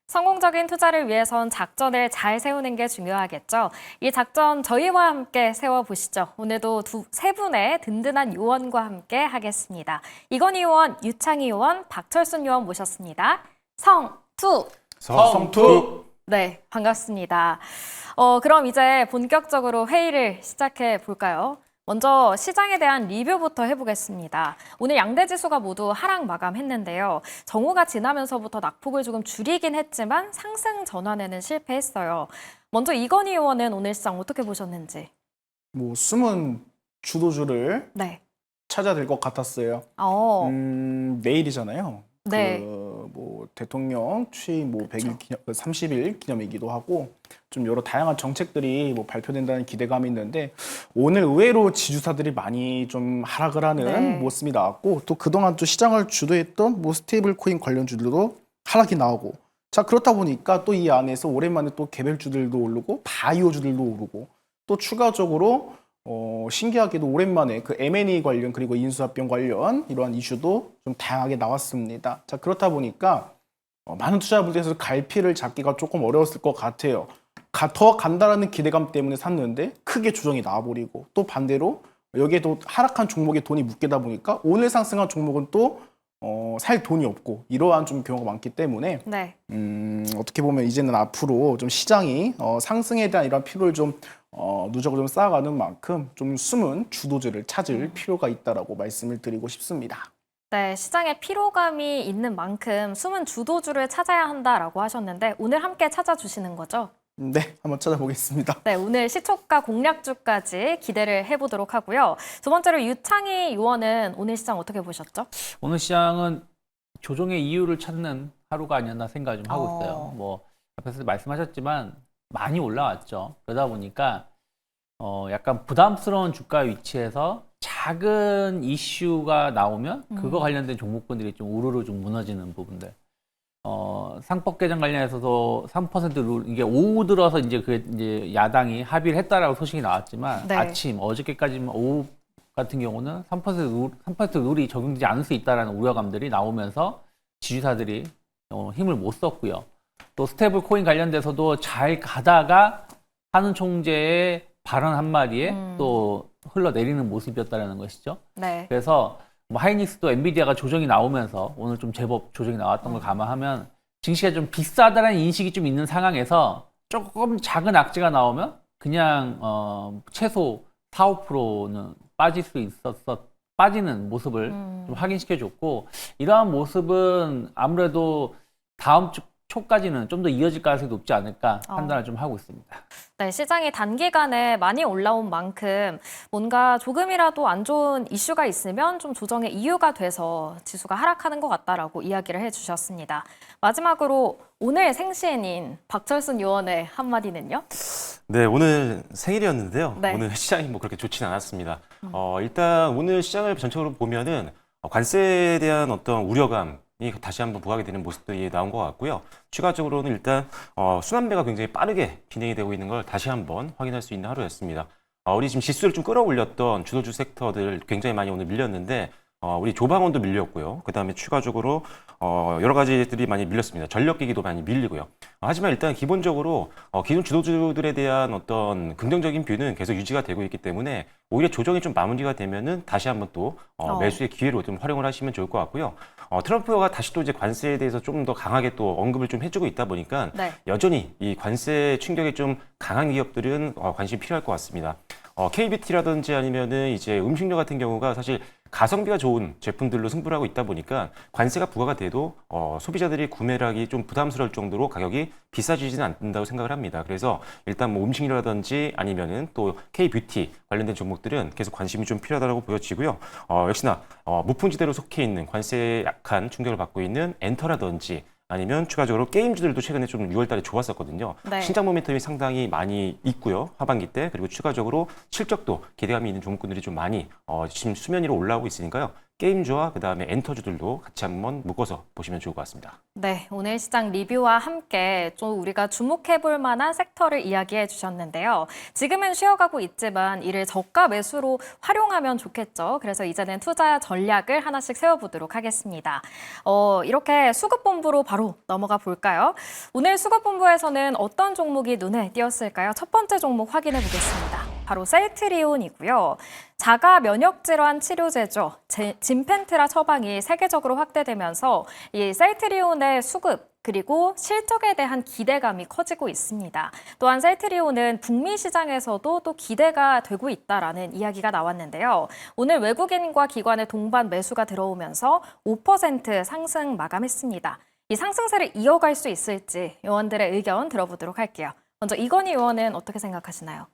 성공적인 투자를 위해선 작전을 잘 세우는 게 중요하겠죠. 이 작전 저희와 함께 세워보시죠. 오늘도 세 분의 든든한 요원과 함께 하겠습니다. 이건희 요원, 유창희 요원, 박철순 요원 모셨습니다. 성투! 성투! 네, 반갑습니다. 그럼 이제 본격적으로 회의를 시작해 볼까요? 먼저 시장에 대한 리뷰부터 해보겠습니다. 오늘 양대 지수가 모두 하락 마감했는데요. 정오가 지나면서부터 낙폭을 조금 줄이긴 했지만 상승 전환에는 실패했어요. 먼저 이건희 의원은 오늘 시장 어떻게 보셨는지? 숨은 주도주를 네. 찾아야 될 것 같았어요. 내일이잖아요. 네. 대통령 취임 100일 기념, 30일 기념이기도 하고 좀 여러 다양한 정책들이 발표된다는 기대감이 있는데 오늘 의외로 지주사들이 많이 좀 하락을 하는 모습이 나왔고 또 그동안 또 시장을 주도했던 스테이블 코인 관련주들도 하락이 나오고 자 그렇다 보니까 또 이 안에서 오랜만에 또 개별주들도 오르고 바이오주들도 오르고 또 추가적으로 신기하게도 오랜만에 그 M&A 관련 그리고 인수합병 관련 이러한 이슈도 좀 다양하게 나왔습니다. 자 그렇다 보니까 많은 투자자분들께서 갈피를 잡기가 조금 어려웠을 것 같아요. 더 간다라는 기대감 때문에 샀는데 크게 조정이 나와버리고 또 반대로 여기에도 하락한 종목에 돈이 묶이다 보니까 오늘 상승한 종목은 또 살 돈이 없고 이러한 좀 경우가 많기 때문에 어떻게 보면 이제는 앞으로 좀 시장이 상승에 대한 이런 필요를 좀 누적을 좀 쌓아가는 만큼 좀 숨은 주도주를 찾을 필요가 있다라고 말씀을 드리고 싶습니다. 네, 시장에 피로감이 있는 만큼 숨은 주도주를 찾아야 한다라고 하셨는데 오늘 함께 찾아주시는 거죠? 네, 한번 찾아보겠습니다. 네, 오늘 시초가 공략주까지 기대를 해보도록 하고요. 두 번째로 유창희 요원은 오늘 시장 어떻게 보셨죠? 오늘 시장은 조정의 이유를 찾는 하루가 아니었나 생각을 좀 하고 있어요. 앞에서 말씀하셨지만 많이 올라왔죠. 그러다 보니까 약간 부담스러운 주가 위치에서 작은 이슈가 나오면 그거 관련된 종목군들이 좀 우르르 좀 무너지는 부분들. 상법 개정 관련해서도 3% 룰, 이게 오후 들어서 이제 야당이 합의를 했다라고 소식이 나왔지만 어저께까지만 오후 같은 경우는 3% 룰이 적용되지 않을 수 있다라는 우려감들이 나오면서 지주사들이 힘을 못 썼고요. 또 스테이블 코인 관련돼서도 잘 가다가 한은 총재의 발언 한마디에 또 흘러내리는 모습이었다는 것이죠. 네. 그래서 하이닉스도 엔비디아가 조정이 나오면서 오늘 좀 제법 조정이 나왔던 걸 감안하면 증시가 좀 비싸다라는 인식이 좀 있는 상황에서 조금 작은 악재가 나오면 그냥 최소 4, 5%는 빠지는 모습을 좀 확인시켜줬고 이러한 모습은 아무래도 다음 주 초까지는 좀 더 이어질 가능성이 높지 않을까 판단을 좀 하고 있습니다. 네, 시장이 단기간에 많이 올라온 만큼 뭔가 조금이라도 안 좋은 이슈가 있으면 좀 조정의 이유가 돼서 지수가 하락하는 것 같다라고 이야기를 해주셨습니다. 마지막으로 오늘 생신인 박철순 요원의 한마디는요? 네, 오늘 생일이었는데요. 네. 오늘 시장이 그렇게 좋지는 않았습니다. 일단 오늘 시장을 전체적으로 보면은 관세에 대한 어떤 우려감이 다시 한번 부각이 되는 모습들이 나온 것 같고요. 추가적으로는 일단 순환매가 굉장히 빠르게 진행이 되고 있는 걸 다시 한번 확인할 수 있는 하루였습니다. 우리 지금 지수를 좀 끌어올렸던 주도주 섹터들 굉장히 많이 오늘 밀렸는데 우리 조방원도 밀렸고요. 그 다음에 추가적으로 여러 가지들이 많이 밀렸습니다. 전력기기도 많이 밀리고요. 하지만 일단 기본적으로 기존 주도주들에 대한 어떤 긍정적인 뷰는 계속 유지가 되고 있기 때문에 오히려 조정이 좀 마무리가 되면은 다시 한번 또 매수의 기회로 좀 활용을 하시면 좋을 것 같고요. 트럼프가 다시 또 이제 관세에 대해서 좀 더 강하게 또 언급을 좀 해주고 있다 보니까 여전히 이 관세 충격이 좀 강한 기업들은 관심이 필요할 것 같습니다. KBT라든지 아니면은 이제 음식료 같은 경우가 사실 가성비가 좋은 제품들로 승부를 하고 있다 보니까 관세가 부과가 돼도 소비자들이 구매를 하기 좀 부담스러울 정도로 가격이 비싸지지는 않는다고 생각을 합니다. 그래서 일단 음식료라든지 아니면은 또 K뷰티 관련된 종목들은 계속 관심이 좀 필요하다고 보여지고요. 역시나 무풍지대로 속해 있는 관세에 약한 충격을 받고 있는 엔터라든지 아니면 추가적으로 게임주들도 최근에 좀 6월 달에 좋았었거든요. 신작 모멘텀이 상당히 많이 있고요. 하반기 때. 그리고 추가적으로 실적도 기대감이 있는 종목군들이 좀 많이 지금 수면 위로 올라오고 있으니까요. 게임주와 그다음에 엔터주들도 같이 한번 묶어서 보시면 좋을 것 같습니다. 네, 오늘 시장 리뷰와 함께 좀 우리가 주목해 볼 만한 섹터를 이야기해 주셨는데요. 지금은 쉬어가고 있지만 이를 저가 매수로 활용하면 좋겠죠. 그래서 이제는 투자 전략을 하나씩 세워보도록 하겠습니다. 이렇게 수급본부로 바로 넘어가 볼까요? 오늘 수급본부에서는 어떤 종목이 눈에 띄었을까요? 첫 번째 종목 확인해 보겠습니다. 바로 셀트리온이고요. 자가 면역 질환 치료제죠. 진펜트라 처방이 세계적으로 확대되면서 이 셀트리온의 수급 그리고 실적에 대한 기대감이 커지고 있습니다. 또한 셀트리온은 북미 시장에서도 또 기대가 되고 있다라는 이야기가 나왔는데요. 오늘 외국인과 기관의 동반 매수가 들어오면서 5% 상승 마감했습니다. 이 상승세를 이어갈 수 있을지 요원들의 의견 들어보도록 할게요. 먼저 이건희 요원은 어떻게 생각하시나요?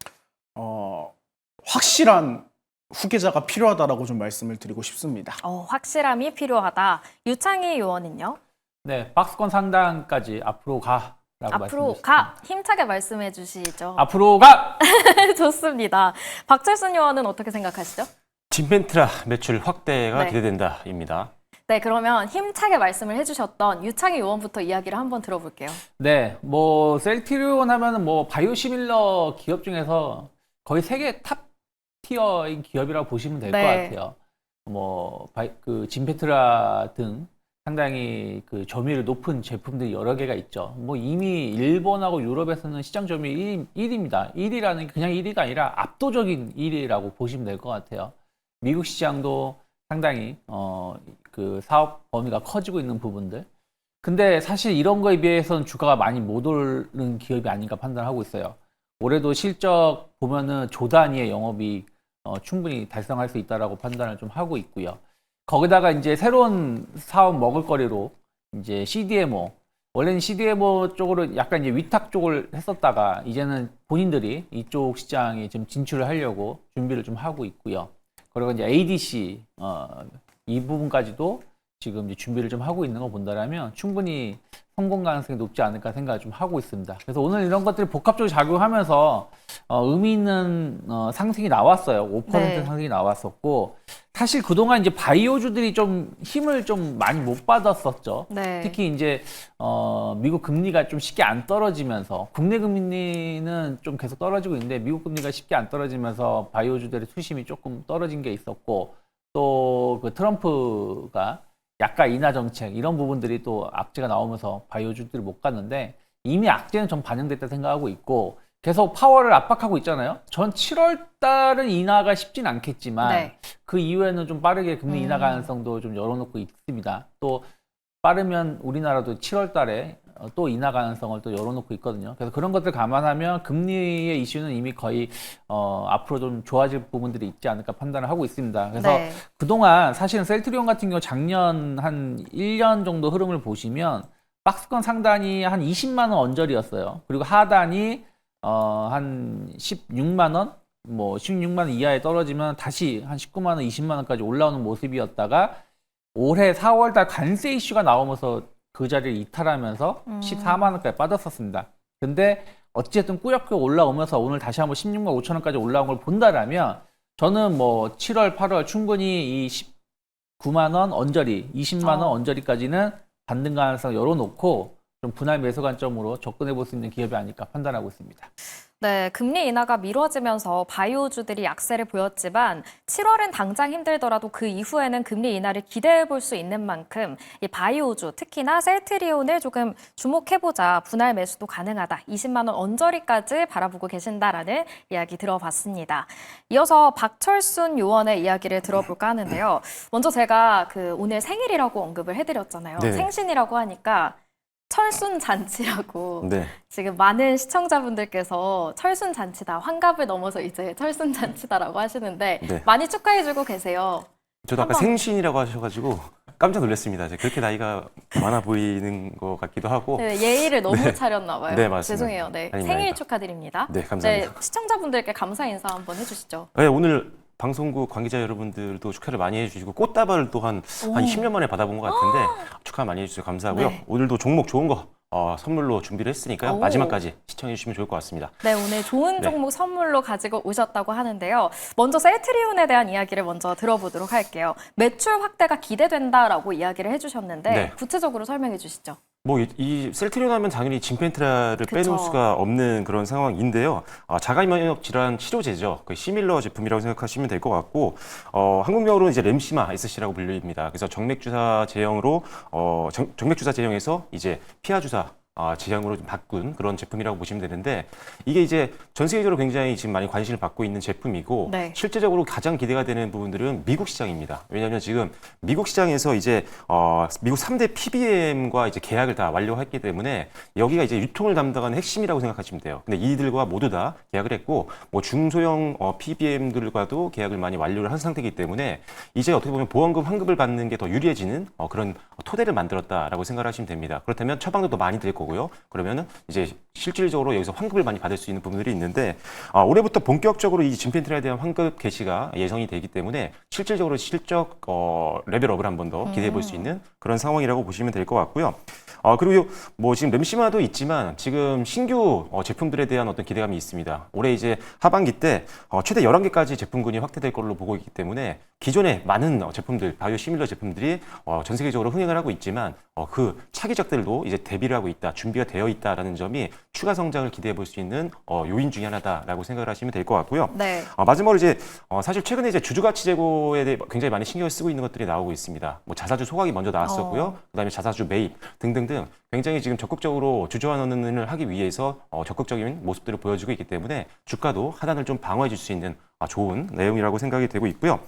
확실한 후계자가 필요하다라고 좀 말씀을 드리고 싶습니다. 확실함이 필요하다. 유창희 요원은요? 네, 박스권 상단까지 앞으로 가라고 앞으로 말씀드렸습니다. 가! 힘차게 말씀해 주시죠. 앞으로 가! 좋습니다. 박철순 요원은 어떻게 생각하시죠? 진펜트라 매출 확대가 네. 기대된다입니다. 네, 그러면 힘차게 말씀을 해주셨던 유창희 요원부터 이야기를 한번 들어볼게요. 네, 뭐 셀트리온 하면은 뭐 바이오시밀러 기업 중에서 거의 세계 탑 티어인 기업이라고 보시면 될 것 네. 같아요. 뭐 그 진페트라 등 상당히 그 점유율이 높은 제품들이 여러 개가 있죠. 뭐 이미 일본하고 유럽에서는 시장 점유율 1위입니다. 1위라는 게 그냥 1위가 아니라 압도적인 1위라고 보시면 될 것 같아요. 미국 시장도 상당히 그 사업 범위가 커지고 있는 부분들. 근데 사실 이런 거에 비해서는 주가가 많이 못 오르는 기업이 아닌가 판단하고 있어요. 올해도 실적 보면은 조 단위의 영업이익 충분히 달성할 수 있다라고 판단을 좀 하고 있고요. 거기다가 이제 새로운 사업 먹을거리로 이제 CDMO, 원래는 CDMO 쪽으로 약간 이제 위탁 쪽을 했었다가 이제는 본인들이 이쪽 시장에 지금 진출을 하려고 준비를 좀 하고 있고요. 그리고 이제 ADC 이 부분까지도 지금 이제 준비를 좀 하고 있는 거 본다라면 충분히 성공 가능성이 높지 않을까 생각을 좀 하고 있습니다. 그래서 오늘 이런 것들이 복합적으로 작용하면서 의미 있는 상승이 나왔어요. 5% 네. 상승이 나왔었고 사실 그동안 이제 바이오주들이 좀 힘을 좀 많이 못 받았었죠. 네. 특히 이제 미국 금리가 좀 쉽게 안 떨어지면서 국내 금리는 좀 계속 떨어지고 있는데 미국 금리가 쉽게 안 떨어지면서 바이오주들의 수심이 조금 떨어진 게 있었고 또 그 트럼프가 약가 인하 정책 이런 부분들이 또 악재가 나오면서 바이오주들이 못 갔는데 이미 악재는 좀 반영됐다 생각하고 있고 계속 파월을 압박하고 있잖아요. 전 7월 달은 인하가 쉽진 않겠지만 네. 그 이후에는 좀 빠르게 금리 인하 가능성도 좀 열어놓고 있습니다. 또 빠르면 우리나라도 7월 달에 또 인하 가능성을 또 열어놓고 있거든요. 그래서 그런 것들 감안하면 금리의 이슈는 이미 거의 앞으로 좀 좋아질 부분들이 있지 않을까 판단을 하고 있습니다. 그래서 네. 그동안 사실은 셀트리온 같은 경우 작년 한 1년 정도 흐름을 보시면 박스권 상단이 한 20만 원 언저리였어요. 그리고 하단이 한 16만 원, 뭐 16만 원 이하에 떨어지면 다시 한 19만 원, 20만 원까지 올라오는 모습이었다가 올해 4월 달 관세 이슈가 나오면서 그 자리를 이탈하면서 14만 원까지 빠졌었습니다. 근데 어쨌든 꾸역꾸역 올라오면서 오늘 다시 한번 16만 5천 원까지 올라온 걸 본다라면 저는 뭐 7월, 8월 충분히 이 19만 원 언저리, 20만 원 언저리까지는 반등 가능성 열어놓고 좀 분할 매수 관점으로 접근해 볼 수 있는 기업이 아닐까 판단하고 있습니다. 네, 금리 인하가 미뤄지면서 바이오주들이 약세를 보였지만 7월은 당장 힘들더라도 그 이후에는 금리 인하를 기대해 볼 수 있는 만큼 이 바이오주, 특히나 셀트리온을 조금 주목해보자. 분할 매수도 가능하다. 20만 원 언저리까지 바라보고 계신다라는 이야기 들어봤습니다. 이어서 박철순 요원의 이야기를 들어볼까 하는데요. 먼저 제가 오늘 생일이라고 언급을 해드렸잖아요. 네. 생신이라고 하니까 철순 잔치라고 네. 지금 많은 시청자분들께서 철순 잔치다, 환갑을 넘어서 이제 철순 잔치다라고 하시는데 네. 많이 축하해주고 계세요. 저도 아까 한번- 생신이라고 하셔가지고 깜짝 놀랐습니다. 제가 그렇게 나이가 많아 보이는 것 같기도 하고. 네, 예의를 너무 차렸나 봐요. 네, 맞습니다. 죄송해요. 네, 아닙니다, 생일 아닙니다. 축하드립니다. 네, 감사합니다. 네, 시청자분들께 감사 인사 한번 해주시죠. 네, 오늘 방송국 관계자 여러분들도 축하를 많이 해주시고 꽃다발을 또 한 10년 만에 받아본 것 같은데 축하 많이 해주셔서 감사하고요. 네. 오늘도 종목 좋은 거 선물로 준비를 했으니까요. 오. 마지막까지 시청해 주시면 좋을 것 같습니다. 네, 오늘 좋은 네. 종목 선물로 가지고 오셨다고 하는데요. 먼저 셀트리온에 대한 이야기를 먼저 들어보도록 할게요. 매출 확대가 기대된다라고 이야기를 해주셨는데 네. 구체적으로 설명해 주시죠. 뭐 이 셀트리온 하면 당연히 진펜트라를 그쵸. 빼놓을 수가 없는 그런 상황인데요. 자가 면역 질환 치료제죠. 그 시밀러 제품이라고 생각하시면 될 것 같고, 한국명으로는 이제 램시마 SC라고 불립니다. 그래서 정맥주사 제형으로 정맥주사 제형에서 이제 피하 주사 제형으로 좀 바꾼 그런 제품이라고 보시면 되는데, 이게 이제 전 세계적으로 굉장히 지금 많이 관심을 받고 있는 제품이고, 네. 실제적으로 가장 기대가 되는 부분들은 미국 시장입니다. 왜냐하면 지금 미국 시장에서 이제 미국 3대 PBM과 이제 계약을 다 완료했기 때문에 여기가 이제 유통을 담당하는 핵심이라고 생각하시면 돼요. 근데 이들과 모두 다 계약을 했고, 뭐 중소형 PBM들과도 계약을 많이 완료를 한 상태이기 때문에 이제 어떻게 보면 보험금 환급을 받는 게 더 유리해지는 그런 토대를 만들었다라고 생각하시면 됩니다. 그렇다면 처방도 더 많이 될 거고요. 그러면은 이제 실질적으로 여기서 환급을 많이 받을 수 있는 부분들이 있는데, 올해부터 본격적으로 이 진펜트라에 대한 환급 개시가 예정이 되기 때문에 실질적으로 실적 레벨업을 한 번 더 기대해 볼 수 있는 그런 상황이라고 보시면 될 것 같고요. 그리고 뭐 지금 램시마도 있지만 지금 신규 제품들에 대한 어떤 기대감이 있습니다. 올해 이제 하반기 때 최대 11개까지 제품군이 확대될 걸로 보고 있기 때문에 기존에 많은 제품들, 바이오 시밀러 제품들이 전 세계적으로 흥행을 하고 있지만 그 차기작들도 이제 대비를 하고 있다, 준비가 되어 있다라는 점이 추가 성장을 기대해 볼 수 있는 요인 중에 하나다라고 생각을 하시면 될 것 같고요. 네. 마지막으로 이제 사실 최근에 이제 주주가치 제고에 대해 굉장히 많이 신경을 쓰고 있는 것들이 나오고 있습니다. 뭐 자사주 소각이 먼저 나왔었고요. 그다음에 자사주 매입 등등등 굉장히 지금 적극적으로 주주환원을 하기 위해서 적극적인 모습들을 보여주고 있기 때문에 주가도 하단을 좀 방어해 줄 수 있는 좋은 내용이라고 생각이 되고 있고요.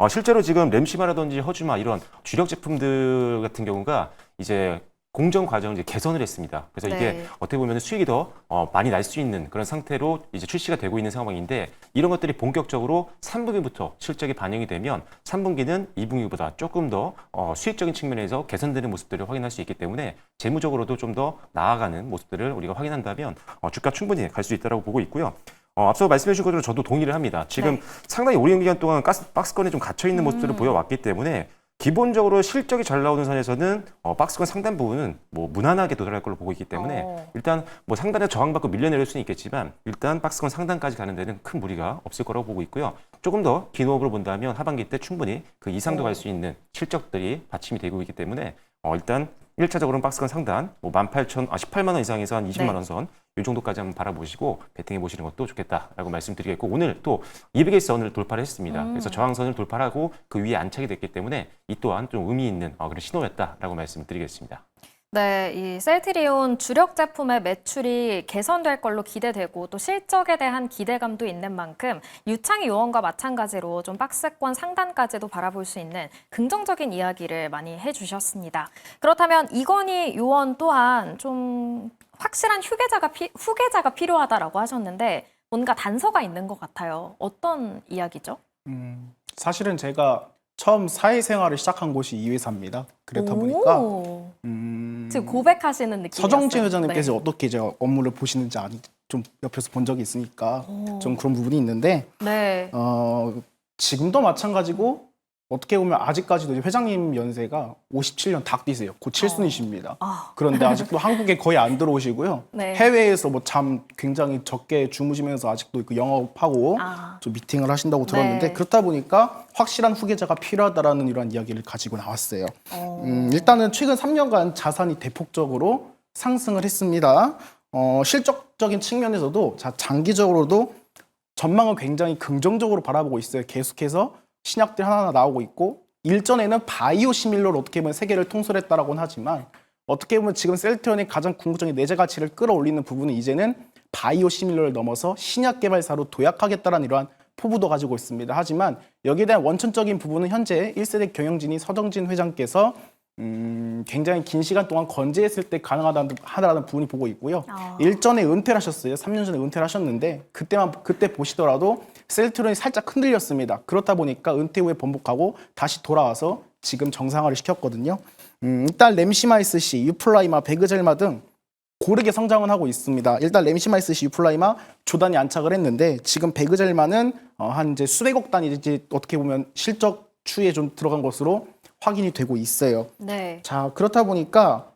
실제로 지금 램시마라든지 허주마 이런 주력 제품들 같은 경우가 이제 공정 과정을 이제 개선을 했습니다. 그래서 네. 이게 어떻게 보면 수익이 더 많이 날 수 있는 그런 상태로 이제 출시가 되고 있는 상황인데, 이런 것들이 본격적으로 3분기부터 실적이 반영이 되면 3분기는 2분기보다 조금 더 수익적인 측면에서 개선되는 모습들을 확인할 수 있기 때문에 재무적으로도 좀 더 나아가는 모습들을 우리가 확인한다면 주가 충분히 갈 수 있다고 보고 있고요. 앞서 말씀해 주신 것처럼 저도 동의를 합니다. 지금 네. 상당히 오랜 기간 동안 박스권에 좀 갇혀 있는 모습들을 보여왔기 때문에 기본적으로 실적이 잘 나오는 선에서는 박스권 상단 부분은 뭐 무난하게 도달할 걸로 보고 있기 때문에 일단 뭐 상단에 저항받고 밀려내릴 수는 있겠지만 일단 박스권 상단까지 가는 데는 큰 무리가 없을 거라고 보고 있고요. 조금 더 긴 호흡으로 본다면 하반기 때 충분히 그 이상도 갈 수 있는 실적들이 받침이 되고 있기 때문에 일단 1차적으로는 박스권 상단 뭐 18만 원 이상에서 한 20만 원 선 이 정도까지 한번 바라보시고 베팅해 보시는 것도 좋겠다라고 말씀드리겠고, 오늘 또 200일 선을 돌파를 했습니다. 그래서 저항선을 돌파하고 그 위에 안착이 됐기 때문에 이 또한 좀 의미 있는 그런 신호였다라고 말씀드리겠습니다. 네, 이 셀트리온 주력 제품의 매출이 개선될 걸로 기대되고 또 실적에 대한 기대감도 있는 만큼 유창희 요원과 마찬가지로 좀 박스권 상단까지도 바라볼 수 있는 긍정적인 이야기를 많이 해주셨습니다. 그렇다면 이건희 요원 또한 좀 확실한 후계자가 필요하다라고 하셨는데 뭔가 단서가 있는 것 같아요. 어떤 이야기죠? 사실은 제가 처음 사회생활을 시작한 곳이 이 회사입니다. 그렇다 보니까 지금 고백하시는 느낌이었어요. 서정진 회장님께서 네. 어떻게 이제 업무를 보시는지 좀 옆에서 본 적이 있으니까 좀 그런 부분이 있는데, 네. 지금도 마찬가지고 어떻게 보면 아직까지도 회장님 연세가 57년 닭 뛰세요. 곧 7순이십니다. 그런데 아직도 한국에 거의 안 들어오시고요. 네. 해외에서 뭐 잠 굉장히 적게 주무시면서 아직도 그 영업하고 좀 미팅을 하신다고 들었는데, 네. 그렇다 보니까 확실한 후계자가 필요하다라는 이런 이야기를 가지고 나왔어요. 일단은 최근 3년간 자산이 대폭적으로 상승을 했습니다. 실적적인 측면에서도 장기적으로도 전망은 굉장히 긍정적으로 바라보고 있어요. 계속해서 신약들 하나하나 나오고 있고, 일전에는 바이오 시밀러로 어떻게 보면 세계를 통솔했다라고는 하지만 어떻게 보면 지금 셀트리온의 가장 궁극적인 내재 가치를 끌어올리는 부분은 이제는 바이오 시밀러를 넘어서 신약 개발사로 도약하겠다라는 이러한 포부도 가지고 있습니다. 하지만 여기에 대한 원천적인 부분은 현재 1세대 경영진이 서정진 회장께서 굉장히 긴 시간 동안 건재했을 때 가능하다는 부분이 보고 있고요. 일전에 은퇴를 하셨어요. 3년 전에 은퇴를 하셨는데 그때 보시더라도 셀트리온이 살짝 흔들렸습니다. 그렇다 보니까 은퇴 후에 번복하고 다시 돌아와서 지금 정상화를 시켰거든요. 일단 램시마 SC, 유플라이마, 베그젤마 등 고르게 성장은 하고 있습니다. 일단 램시마 SC, 유플라이마 조단이 안착을 했는데, 지금 베그젤마는 한 이제 수백억 단위 이제 어떻게 보면 실적 추이에 좀 들어간 것으로 확인이 되고 있어요. 네. 자, 그렇다 보니까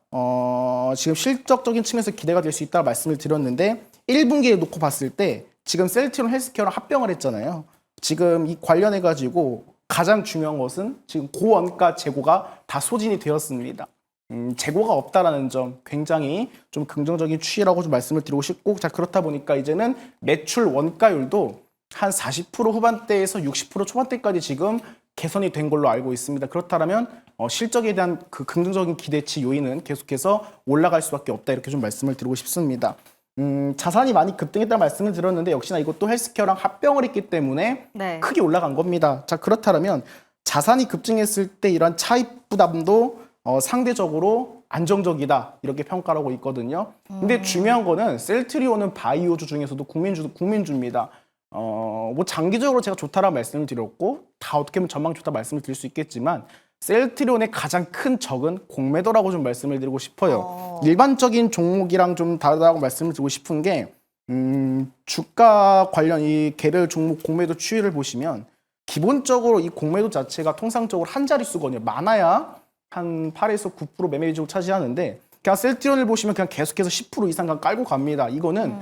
지금 실적적인 측면에서 기대가 될 수 있다고 말씀을 드렸는데 1분기에 놓고 봤을 때 지금 셀트리온 헬스케어랑 합병을 했잖아요. 지금 이 관련해 가지고 가장 중요한 것은 지금 고원가 재고가 다 소진이 되었습니다. 재고가 없다라는 점 굉장히 좀 긍정적인 추이라고 좀 말씀을 드리고 싶고, 자 그렇다 보니까 이제는 매출 원가율도 한 40% 후반대에서 60% 초반대까지 지금 개선이 된 걸로 알고 있습니다. 그렇다면 실적에 대한 그 긍정적인 기대치 요인은 계속해서 올라갈 수밖에 없다, 이렇게 좀 말씀을 드리고 싶습니다. 자산이 많이 급등했다는 말씀을 드렸는데 역시나 이것도 헬스케어랑 합병을 했기 때문에 네. 크게 올라간 겁니다. 자 그렇다면 자산이 급증했을 때 이런 차입 부담도 상대적으로 안정적이다, 이렇게 평가를 하고 있거든요. 근데 중요한 거는 셀트리온은 바이오주 중에서도 국민주입니다. 뭐 장기적으로 제가 좋다라고 말씀을 드렸고 다 어떻게 보면 전망 좋다 말씀을 드릴 수 있겠지만 셀트리온의 가장 큰 적은 공매도라고 좀 말씀을 드리고 싶어요. 일반적인 종목이랑 좀 다르다고 말씀을 드리고 싶은 게 주가 관련 이 개별 종목 공매도 추이를 보시면 기본적으로 이 공매도 자체가 통상적으로 한 자릿수거든요. 많아야 한 8에서 9% 매매 비중을 차지하는데 그냥 셀트리온을 보시면 그냥 계속해서 10% 이상 깔고 갑니다. 이거는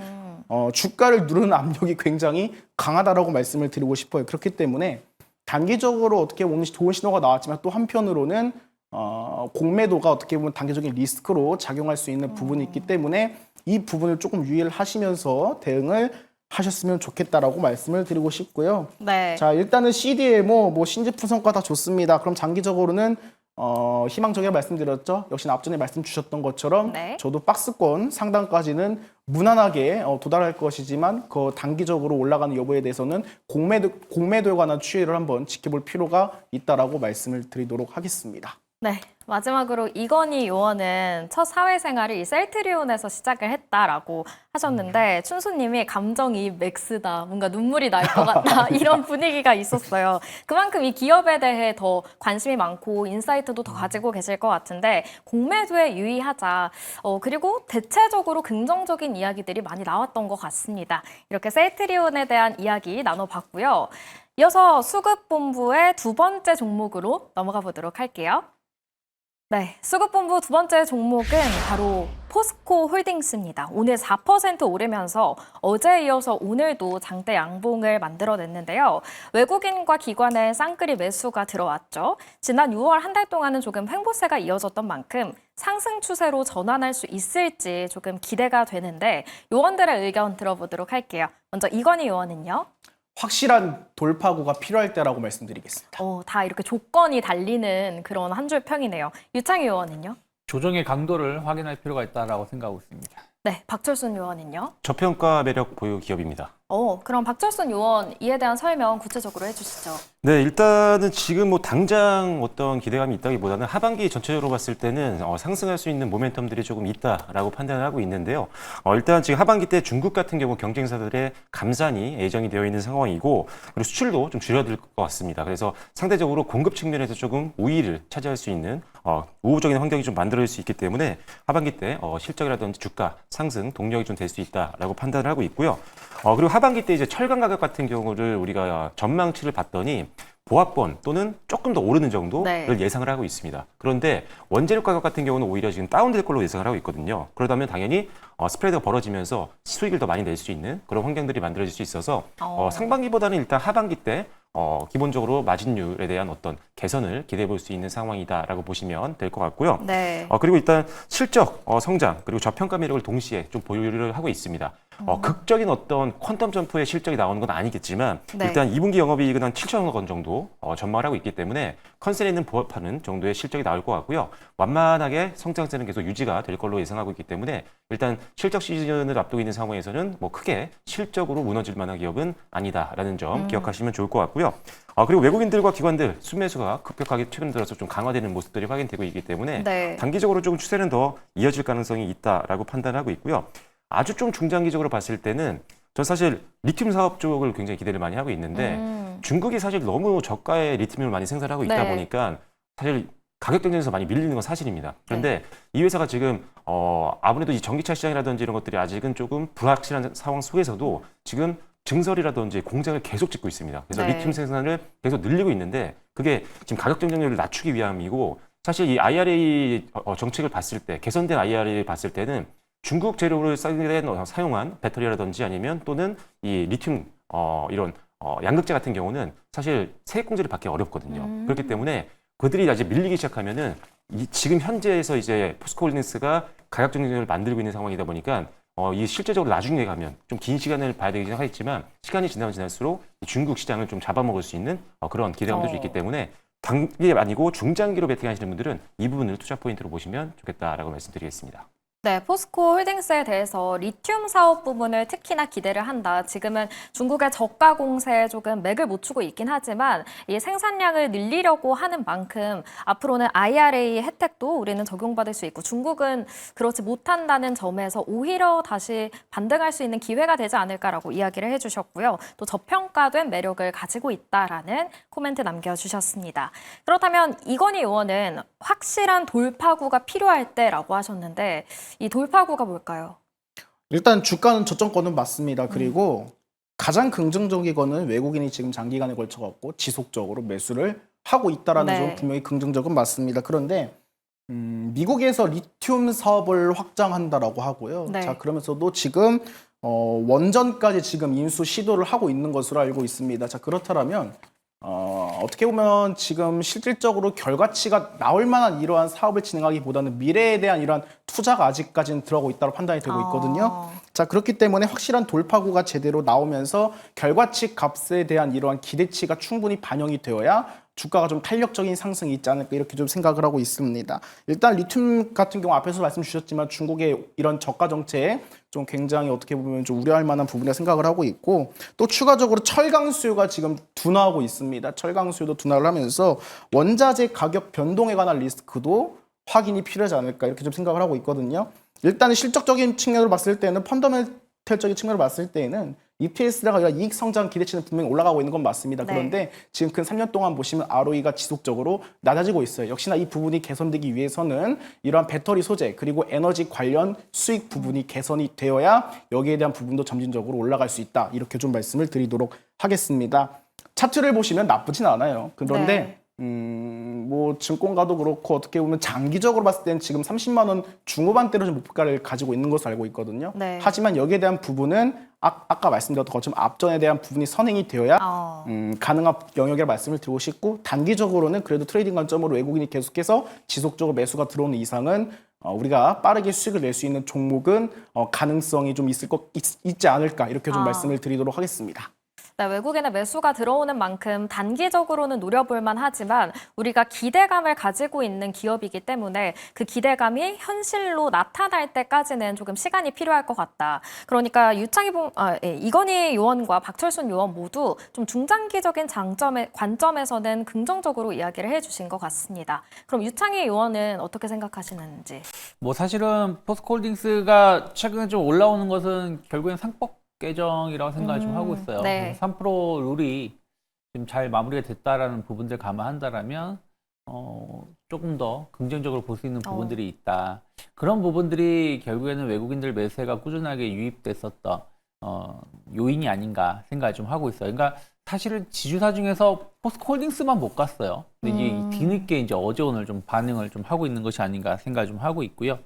주가를 누르는 압력이 굉장히 강하다라고 말씀을 드리고 싶어요. 그렇기 때문에 단기적으로 어떻게 보면 좋은 신호가 나왔지만 또 한편으로는 공매도가 어떻게 보면 단기적인 리스크로 작용할 수 있는 부분이 있기 때문에 이 부분을 조금 유의를 하시면서 대응을 하셨으면 좋겠다라고 말씀을 드리고 싶고요. 네. 자 일단은 CDMO 뭐 신제품 성과 다 좋습니다. 그럼 장기적으로는 희망적이라 말씀드렸죠. 역시나 앞전에 말씀 주셨던 것처럼 네. 저도 박스권 상단까지는 무난하게 도달할 것이지만 그 단기적으로 올라가는 여부에 대해서는 공매도에 관한 추이를 한번 지켜볼 필요가 있다라고 말씀을 드리도록 하겠습니다. 네. 마지막으로 이건희 요원은 첫 사회생활을 이 셀트리온에서 시작을 했다라고 하셨는데 춘수님이 감정이 맥스다, 뭔가 눈물이 날 것 같다 이런 분위기가 있었어요. 그만큼 이 기업에 대해 더 관심이 많고 인사이트도 더 가지고 계실 것 같은데 공매도에 유의하자. 그리고 대체적으로 긍정적인 이야기들이 많이 나왔던 것 같습니다. 이렇게 셀트리온에 대한 이야기 나눠봤고요. 이어서 수급본부의 두 번째 종목으로 넘어가 보도록 할게요. 네, 수급본부 두 번째 종목은 바로 포스코 홀딩스입니다. 오늘 4% 오르면서 어제에 이어서 오늘도 장대 양봉을 만들어냈는데요. 외국인과 기관의 쌍끌이 매수가 들어왔죠. 지난 6월 한 달 동안은 조금 횡보세가 이어졌던 만큼 상승 추세로 전환할 수 있을지 조금 기대가 되는데 요원들의 의견 들어보도록 할게요. 먼저 이건희 요원은요? 확실한 돌파구가 필요할 때라고 말씀드리겠습니다. 다 이렇게 조건이 달리는 그런 한 줄 평이네요. 유창희 요원은요? 조정의 강도를 확인할 필요가 있다라고 생각하고 있습니다. 네, 박철순 요원은요? 저평가 매력 보유 기업입니다. 그럼 박철순 요원 이에 대한 설명 구체적으로 해주시죠. 네, 일단은 지금 뭐 당장 어떤 기대감이 있다기보다는 하반기 전체적으로 봤을 때는 상승할 수 있는 모멘텀들이 조금 있다라고 판단을 하고 있는데요. 일단 지금 하반기 때 중국 같은 경우 경쟁사들의 감산이 예정이 되어 있는 상황이고 그리고 수출도 좀 줄어들 것 같습니다. 그래서 상대적으로 공급 측면에서 조금 우위를 차지할 수 있는 우호적인 환경이 좀 만들어질 수 있기 때문에 하반기 때 실적이라든지 주가 상승 동력이 좀 될 수 있다라고 판단을 하고 있고요. 그리고 하반기 때 이제 철강 가격 같은 경우를 우리가 전망치를 봤더니 보합권 또는 조금 더 오르는 정도를 네. 예상을 하고 있습니다. 그런데 원재료 가격 같은 경우는 오히려 지금 다운될 걸로 예상을 하고 있거든요. 그러다면 당연히 스프레드가 벌어지면서 수익을 더 많이 낼 수 있는 그런 환경들이 만들어질 수 있어서 상반기보다는 일단 하반기 때 기본적으로 마진율에 대한 어떤 개선을 기대해 볼 수 있는 상황이다라고 보시면 될 것 같고요. 네. 그리고 일단 실적, 성장, 그리고 저평가 매력을 동시에 좀 보유를 하고 있습니다. 극적인 어떤 퀀텀 점프의 실적이 나오는 건 아니겠지만 네. 일단 2분기 영업이익은 한 7천억 원 정도 전망을 하고 있기 때문에 컨센에 있는 부합하는 정도의 실적이 나올 것 같고요. 완만하게 성장세는 계속 유지가 될 걸로 예상하고 있기 때문에 일단 실적 시즌을 앞두고 있는 상황에서는 뭐 크게 실적으로 무너질 만한 기업은 아니다라는 점 기억하시면 좋을 것 같고요. 그리고 외국인들과 기관들 순매수가 급격하게 최근 들어서 좀 강화되는 모습들이 확인되고 있기 때문에 네. 단기적으로 조금 추세는 더 이어질 가능성이 있다라고 판단하고 있고요. 아주 좀 중장기적으로 봤을 때는 전 사실 리튬 사업 쪽을 굉장히 기대를 많이 하고 있는데 중국이 사실 너무 저가의 리튬을 많이 생산하고 있다 네. 보니까 사실 가격 경쟁에서 많이 밀리는 건 사실입니다. 그런데 이 회사가 지금 아무래도 이 전기차 시장이라든지 이런 것들이 아직은 조금 불확실한 상황 속에서도 지금 증설이라든지 공장을 계속 짓고 있습니다. 그래서 네. 리튬 생산을 계속 늘리고 있는데 그게 지금 가격 경쟁력을 낮추기 위함이고 사실 이 IRA 정책을 봤을 때, 개선된 IRA 봤을 때는 중국 재료를 사용한 배터리라든지 아니면 또는 이 리튬 이런 양극재 같은 경우는 사실 세액공제를 받기 어렵거든요. 그렇기 때문에 그들이 아직 밀리기 시작하면은 지금 현재에서 이제 포스코홀딩스가 가격 경쟁력을 만들고 있는 상황이다 보니까 이 실제적으로 나중에 가면 좀 긴 시간을 봐야 되긴 하겠지만 시간이 지나면 지날수록 이 중국 시장을 좀 잡아먹을 수 있는 그런 기대감도 좀 있기 때문에 단기 아니고 중장기로 베팅하시는 분들은 이 부분을 투자 포인트로 보시면 좋겠다라고 말씀드리겠습니다. 네, 포스코 홀딩스에 대해서 리튬 사업 부분을 특히나 기대를 한다. 지금은 중국의 저가 공세에 조금 맥을 못 추고 있긴 하지만 이 생산량을 늘리려고 하는 만큼 앞으로는 IRA 혜택도 우리는 적용받을 수 있고 중국은 그렇지 못한다는 점에서 오히려 다시 반등할 수 있는 기회가 되지 않을까라고 이야기를 해주셨고요. 또 저평가된 매력을 가지고 있다라는 코멘트 남겨주셨습니다. 그렇다면 이건희 의원은 확실한 돌파구가 필요할 때라고 하셨는데 이 돌파구가 뭘까요? 일단 주가는 저점권은 맞습니다. 그리고 가장 긍정적이거는 외국인이 지금 장기간에 걸쳐갖고 지속적으로 매수를 하고 있다라는 네. 점 분명히 긍정적은 맞습니다. 그런데 미국에서 리튬 사업을 확장한다라고 하고요. 네. 자, 그러면서도 지금 원전까지 지금 인수 시도를 하고 있는 것으로 알고 있습니다. 자, 그렇다면 어떻게 보면 지금 실질적으로 결과치가 나올 만한 이러한 사업을 진행하기보다는 미래에 대한 이러한 투자가 아직까지는 들어가고 있다고 판단이 되고 있거든요. 자, 그렇기 때문에 확실한 돌파구가 제대로 나오면서 결과치 값에 대한 이러한 기대치가 충분히 반영이 되어야 주가가 좀 탄력적인 상승이 있지 않을까 이렇게 좀 생각을 하고 있습니다. 일단 리튬 같은 경우 앞에서 말씀 주셨지만 중국의 이런 저가 정책에 좀 굉장히 어떻게 보면 좀 우려할 만한 부분이라 생각을 하고 있고 또 추가적으로 철강 수요가 지금 둔화하고 있습니다. 철강 수요도 둔화를 하면서 원자재 가격 변동에 관한 리스크도 확인이 필요하지 않을까 이렇게 좀 생각을 하고 있거든요. 일단은 실적적인 측면으로 봤을 때는 펀더멘털적인 측면으로 봤을 때는 EPS가 아니라 이익 성장 기대치는 분명히 올라가고 있는 건 맞습니다. 네. 그런데 지금 근 3년 동안 보시면 ROE가 지속적으로 낮아지고 있어요. 역시나 이 부분이 개선되기 위해서는 이러한 배터리 소재 그리고 에너지 관련 수익 부분이 개선이 되어야 여기에 대한 부분도 점진적으로 올라갈 수 있다. 이렇게 좀 말씀을 드리도록 하겠습니다. 차트를 보시면 나쁘진 않아요. 그런데 네. 뭐 증권가도 그렇고 어떻게 보면 장기적으로 봤을 때는 지금 30만 원 중후반대로 좀 목표가를 가지고 있는 것으로 알고 있거든요. 네. 하지만 여기에 대한 부분은 아까 말씀드렸던 것처럼 앞전에 대한 부분이 선행이 되어야 가능한 영역이라 말씀을 드리고 싶고 단기적으로는 그래도 트레이딩 관점으로 외국인이 계속해서 지속적으로 매수가 들어오는 이상은 우리가 빠르게 수익을 낼 수 있는 종목은 가능성이 좀 있지 않을까 이렇게 좀 말씀을 드리도록 하겠습니다. 네, 외국인의 매수가 들어오는 만큼 단기적으로는 노려볼 만하지만 우리가 기대감을 가지고 있는 기업이기 때문에 그 기대감이 현실로 나타날 때까지는 조금 시간이 필요할 것 같다. 그러니까 이건희 의원과 박철순 의원 모두 좀 중장기적인 관점에서는 긍정적으로 이야기를 해주신 것 같습니다. 그럼 유창희 의원은 어떻게 생각하시는지? 뭐 사실은 포스코홀딩스가 최근에 좀 올라오는 것은 결국엔 상법 개정이라고 생각을 좀 하고 있어요. 네. 3% 룰이 지금 잘 마무리가 됐다라는 부분들 감안한다라면 조금 더 긍정적으로 볼 수 있는 부분들이 있다. 그런 부분들이 결국에는 외국인들 매수가 꾸준하게 유입됐었던 요인이 아닌가 생각을 좀 하고 있어요. 그러니까 사실은 지주사 중에서 포스코홀딩스만 못 갔어요. 근데 이게 뒤늦게 이제 어제 오늘 좀 반응을 좀 하고 있는 것이 아닌가 생각을 좀 하고 있고요.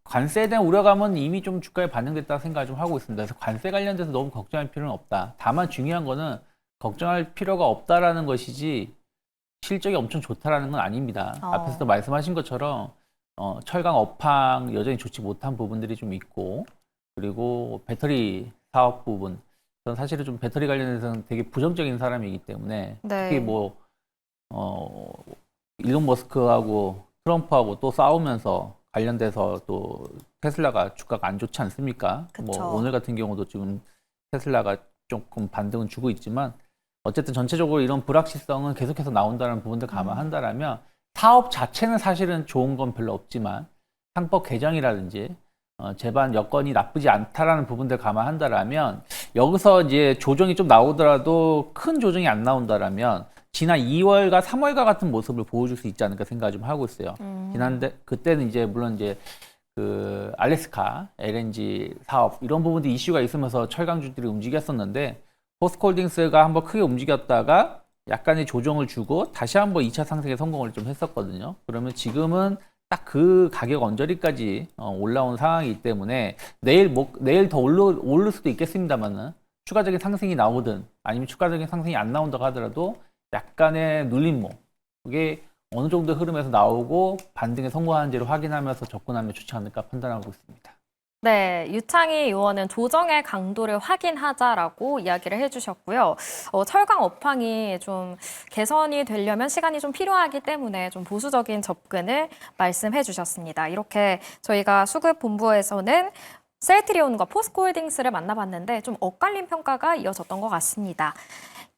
관세에 대한 우려감은 이미 좀 주가에 반영됐다고 생각을 좀 하고 있습니다. 그래서 관세 관련돼서 너무 걱정할 필요는 없다. 다만 중요한 거는 걱정할 필요가 없다라는 것이지 실적이 엄청 좋다라는 건 아닙니다. 앞에서도 말씀하신 것처럼 철강 업황 여전히 좋지 못한 부분들이 좀 있고 그리고 배터리 사업 부분 저는 사실은 좀 배터리 관련해서는 되게 부정적인 사람이기 때문에 네. 특히 뭐 일론 머스크하고 트럼프하고 또 싸우면서 관련돼서 또 테슬라가 주가가 안 좋지 않습니까? 그쵸. 뭐 오늘 같은 경우도 지금 테슬라가 조금 반등은 주고 있지만 어쨌든 전체적으로 이런 불확실성은 계속해서 나온다는 부분들 감안한다라면 사업 자체는 사실은 좋은 건 별로 없지만 상법 개정이라든지 제반 여건이 나쁘지 않다라는 부분들 감안한다라면 여기서 이제 조정이 좀 나오더라도 큰 조정이 안 나온다라면 지난 2월과 3월과 같은 모습을 보여줄 수 있지 않을까 생각을 좀 하고 있어요. 그때는 이제 물론 이제 그 알래스카 LNG 사업 이런 부분들 이슈가 있으면서 철강주들이 움직였었는데 포스코홀딩스가 한번 크게 움직였다가 약간의 조정을 주고 다시 한번 2차 상승에 성공을 좀 했었거든요. 그러면 지금은 딱 그 가격 언저리까지 올라온 상황이기 때문에 내일 더 오를 수도 있겠습니다만은 추가적인 상승이 나오든 아니면 추가적인 상승이 안 나온다고 하더라도 약간의 눌림목 그게 어느 정도 흐름에서 나오고 반등에 성공하는지를 확인하면서 접근하면 좋지 않을까 판단하고 있습니다. 네, 유창희 의원은 조정의 강도를 확인하자라고 이야기를 해주셨고요. 철강 업황이 좀 개선이 되려면 시간이 좀 필요하기 때문에 좀 보수적인 접근을 말씀해 주셨습니다. 이렇게 저희가 수급본부에서는 셀트리온과 포스코홀딩스를 만나봤는데 좀 엇갈린 평가가 이어졌던 것 같습니다.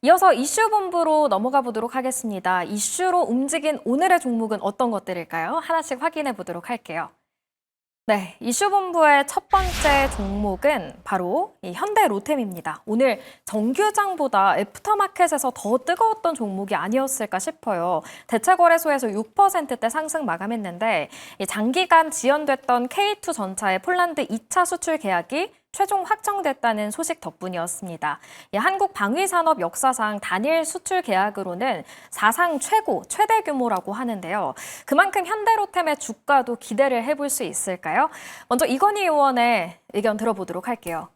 이어서 이슈본부로 넘어가 보도록 하겠습니다. 이슈로 움직인 오늘의 종목은 어떤 것들일까요? 하나씩 확인해 보도록 할게요. 네, 이슈본부의 첫 번째 종목은 바로 이 현대로템입니다. 오늘 정규장보다 애프터마켓에서 더 뜨거웠던 종목이 아니었을까 싶어요. 대체거래소에서 6%대 상승 마감했는데 장기간 지연됐던 K2 전차의 폴란드 2차 수출 계약이 최종 확정됐다는 소식 덕분이었습니다. 한국 방위산업 역사상 단일 수출 계약으로는 사상 최대 규모라고 하는데요. 그만큼 현대로템의 주가도 기대를 해볼 수 있을까요? 먼저 이건희 의원의 의견 들어보도록 할게요.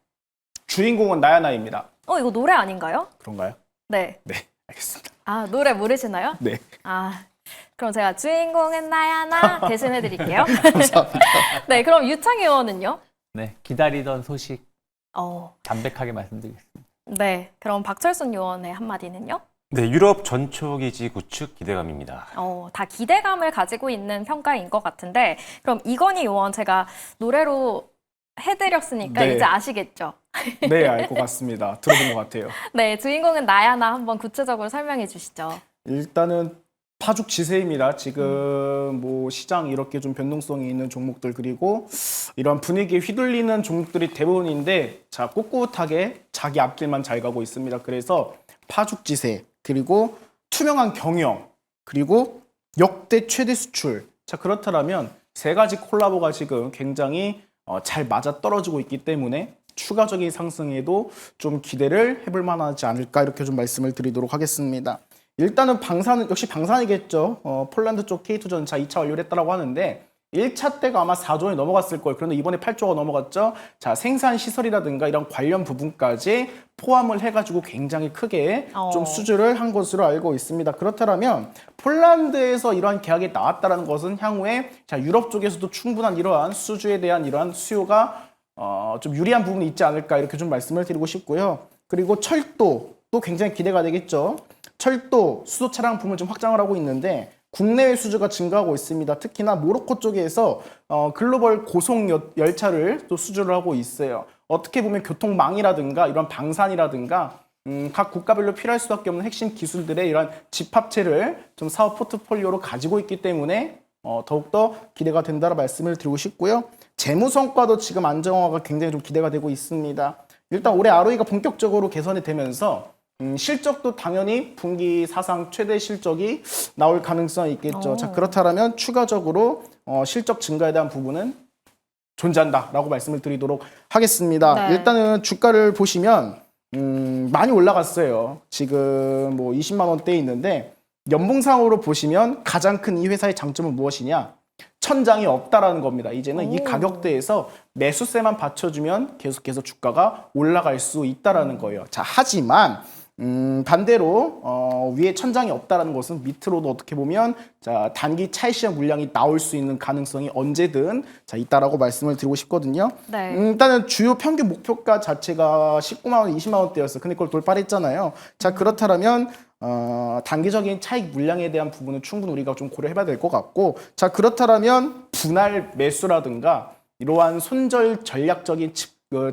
주인공은 나야나입니다. 이거 노래 아닌가요? 그런가요? 네. 네, 알겠습니다. 아, 노래 모르시나요? 네. 그럼 제가 주인공은 나야나 대신해드릴게요. 감사합니다. 네, 그럼 유창희 의원은요? 네, 기다리던 소식 어, 담백하게 말씀드리겠습니다. 네, 그럼 박철순 의원의 한마디는요? 네, 유럽 전초기지 구축 기대감입니다. 다 기대감을 가지고 있는 평가인 것 같은데 그럼 이건희 의원 제가 노래로 해드렸으니까 네. 이제 아시겠죠? 네, 알 것 같습니다. 들어본 것 같아요. 네, 주인공은 나야나 한번 구체적으로 설명해 주시죠. 일단은 파죽 지세입니다. 지금 뭐 시장 이렇게 좀 변동성이 있는 종목들 그리고 이런 분위기에 휘둘리는 종목들이 대부분인데 자 꿋꿋하게 자기 앞길만 잘 가고 있습니다. 그래서 파죽 지세 그리고 투명한 경영 그리고 역대 최대 수출 자 그렇다면 세 가지 콜라보가 지금 굉장히 잘 맞아 떨어지고 있기 때문에 추가적인 상승에도 좀 기대를 해볼 만하지 않을까 이렇게 좀 말씀을 드리도록 하겠습니다. 일단은 방산은 역시 방산이겠죠. 폴란드 쪽 K2 전차 2차 완료를 했다라고 하는데 1차 때가 아마 4조 원이 넘어갔을 거예요. 그런데 이번에 8조가 넘어갔죠. 자, 생산 시설이라든가 이런 관련 부분까지 포함을 해가지고 굉장히 크게 좀 수주를 한 것으로 알고 있습니다. 그렇다면 폴란드에서 이러한 계약이 나왔다는 것은 향후에 자, 유럽 쪽에서도 충분한 이러한 수주에 대한 이러한 수요가 좀 유리한 부분이 있지 않을까 이렇게 좀 말씀을 드리고 싶고요. 그리고 철도도 굉장히 기대가 되겠죠. 철도, 수소 차량 부문 좀 확장을 하고 있는데 국내외 수주가 증가하고 있습니다. 특히나 모로코 쪽에서 글로벌 고속 열차를 또 수주를 하고 있어요. 어떻게 보면 교통망이라든가 이런 방산이라든가 각 국가별로 필요할 수밖에 없는 핵심 기술들의 이런 집합체를 좀 사업 포트폴리오로 가지고 있기 때문에 더욱더 기대가 된다는 말씀을 드리고 싶고요. 재무 성과도 지금 안정화가 굉장히 좀 기대가 되고 있습니다. 일단 올해 ROE가 본격적으로 개선이 되면서 실적도 당연히 분기 사상 최대 실적이 나올 가능성이 있겠죠. 자, 그렇다면 추가적으로 실적 증가에 대한 부분은 존재한다라고 말씀을 드리도록 하겠습니다. 네. 일단은 주가를 보시면 많이 올라갔어요. 지금 뭐 20만 원대에 있는데 연봉상으로 보시면 가장 큰 이 회사의 장점은 무엇이냐? 천장이 없다라는 겁니다. 이제는 이 가격대에서 매수세만 받쳐주면 계속해서 주가가 올라갈 수 있다라는 거예요. 자, 하지만 반대로 위에 천장이 없다라는 것은 밑으로도 어떻게 보면 자 단기 차익시장 물량이 나올 수 있는 가능성이 언제든 자 있다라고 말씀을 드리고 싶거든요. 네. 일단은 주요 평균 목표가 자체가 19만 원, 20만 원대였어요. 근데 그걸 돌파했잖아요. 자 그렇다면 단기적인 차익 물량에 대한 부분은 충분히 우리가 좀 고려해봐야 될 것 같고 자 그렇다면 분할 매수라든가 이러한 손절 전략적인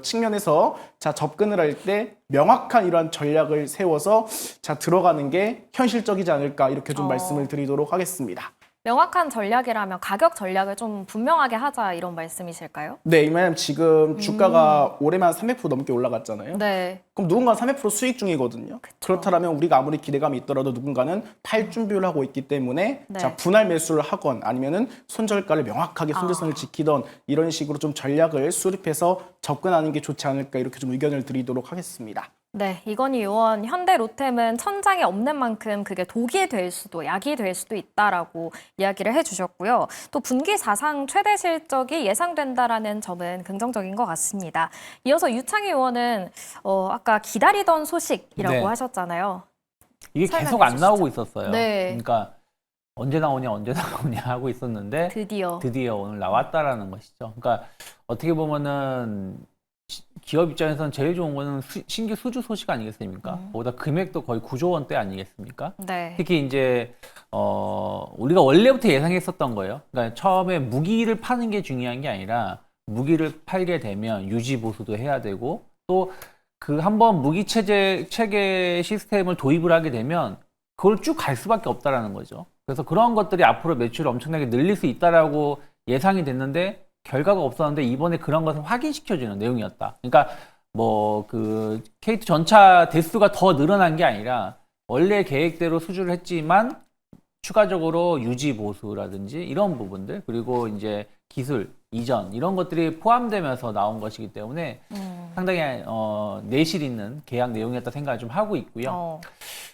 측면에서 자 접근을 할 때 명확한 이러한 전략을 세워서 자 들어가는 게 현실적이지 않을까 이렇게 좀 말씀을 드리도록 하겠습니다. 명확한 전략이라면 가격 전략을 좀 분명하게 하자 이런 말씀이실까요? 네, 왜냐면 지금 주가가 올해만 300% 넘게 올라갔잖아요. 네. 그럼 누군가 300% 수익 중이거든요. 그렇다면 우리가 아무리 기대감이 있더라도 누군가는 팔 준비를 하고 있기 때문에 네. 자 분할 매수를 하건 아니면은 손절가를 명확하게 손절선을 지키던 이런 식으로 좀 전략을 수립해서 접근하는 게 좋지 않을까 이렇게 좀 의견을 드리도록 하겠습니다. 네, 이건희 의원, 현대 로템은 천장이 없는 만큼 그게 독이 될 수도, 약이 될 수도 있다라고 이야기를 해주셨고요. 또 분기 사상 최대 실적이 예상된다라는 점은 긍정적인 것 같습니다. 이어서 유창희 의원은 아까 기다리던 소식이라고 네. 하셨잖아요. 이게 설명해 계속 안 주시죠. 나오고 있었어요. 네. 그러니까 언제 나오냐 하고 있었는데 드디어. 오늘 나왔다라는 것이죠. 그러니까 어떻게 보면은 기업 입장에서는 제일 좋은 거는 신규 수주 소식 아니겠습니까? 거기다 금액도 거의 9조 원대 아니겠습니까? 네. 특히 이제 우리가 원래부터 예상했었던 거예요. 그러니까 처음에 무기를 파는 게 중요한 게 아니라 무기를 팔게 되면 유지 보수도 해야 되고 또 그 한번 무기 체계 시스템을 도입을 하게 되면 그걸 쭉 갈 수밖에 없다라는 거죠. 그래서 그런 것들이 앞으로 매출을 엄청나게 늘릴 수 있다라고 예상이 됐는데 결과가 없었는데 이번에 그런 것을 확인시켜주는 내용이었다. 그러니까 뭐 그 K2 전차 대수가 더 늘어난 게 아니라 원래 계획대로 수주를 했지만 추가적으로 유지 보수라든지 이런 부분들 그리고 이제 기술 이전 이런 것들이 포함되면서 나온 것이기 때문에 상당히 내실 있는 계약 내용이었다 생각을 좀 하고 있고요.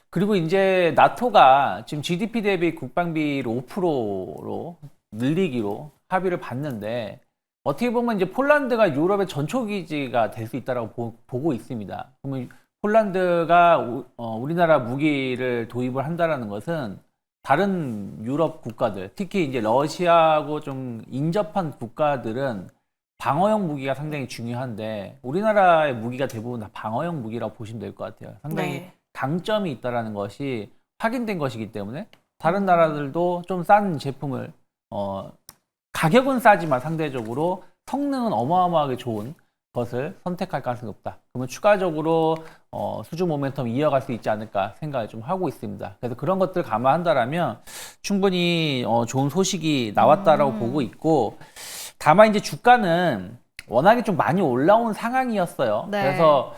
그리고 이제 나토가 지금 GDP 대비 국방비를 5%로 늘리기로 합의를 봤는데 어떻게 보면 이제 폴란드가 유럽의 전초기지가 될 수 있다고 보고 있습니다. 그러면 폴란드가 우리나라 무기를 도입을 한다라는 것은 다른 유럽 국가들, 특히 이제 러시아하고 좀 인접한 국가들은 방어용 무기가 상당히 중요한데 우리나라의 무기가 대부분 다 방어용 무기라고 보시면 될 것 같아요. 상당히 네. 강점이 있다라는 것이 확인된 것이기 때문에 다른 나라들도 좀 싼 제품을 가격은 싸지만 상대적으로 성능은 어마어마하게 좋은 것을 선택할 가능성이 없다. 그러면 추가적으로 수주 모멘텀 이어갈 수 있지 않을까 생각을 좀 하고 있습니다. 그래서 그런 것들 감안한다라면 충분히 좋은 소식이 나왔다라고 보고 있고 다만 이제 주가는 워낙에 좀 많이 올라온 상황이었어요. 네. 그래서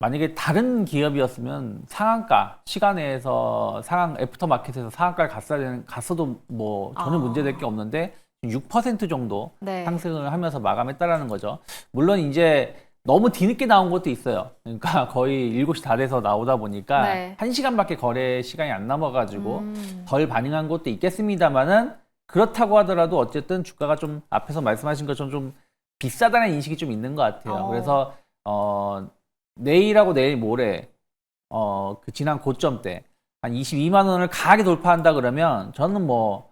만약에 다른 기업이었으면 상한가 시간에서 애프터마켓에서 상한가를 갔어도 뭐 전혀 문제될 게 없는데 6% 정도 네. 상승을 하면서 마감했다라는 거죠. 물론 이제 너무 뒤늦게 나온 것도 있어요. 그러니까 거의 7시 다 돼서 나오다 보니까 네. 1시간밖에 거래 시간이 안 남아가지고 덜 반응한 것도 있겠습니다만은 그렇다고 하더라도 어쨌든 주가가 좀 앞에서 말씀하신 것처럼 좀 비싸다는 인식이 좀 있는 것 같아요. 그래서 내일하고 내일 모레 그 지난 고점 때 한 22만 원을 강하게 돌파한다 그러면 저는 뭐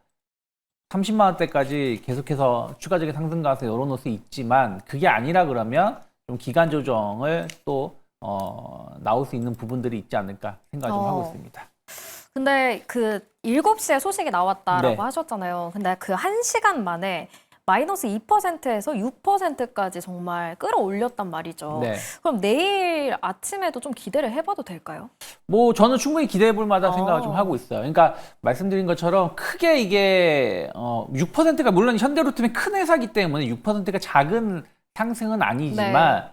30만 원대까지 계속해서 추가적인 상승 가능성을 열어놓을 수 있지만 그게 아니라 그러면 좀 기간 조정을 또 나올 수 있는 부분들이 있지 않을까 생각을 좀 하고 있습니다. 근데 그 7시에 소식이 나왔다라고 네. 하셨잖아요. 근데 그 1시간 만에 마이너스 2%에서 6%까지 정말 끌어올렸단 말이죠. 네. 그럼 내일 아침에도 좀 기대를 해봐도 될까요? 뭐 저는 충분히 기대해 볼 만한 생각을 좀 하고 있어요. 그러니까 말씀드린 것처럼 크게 이게 6%가 물론 현대로템이 큰 회사이기 때문에 6%가 작은 상승은 아니지만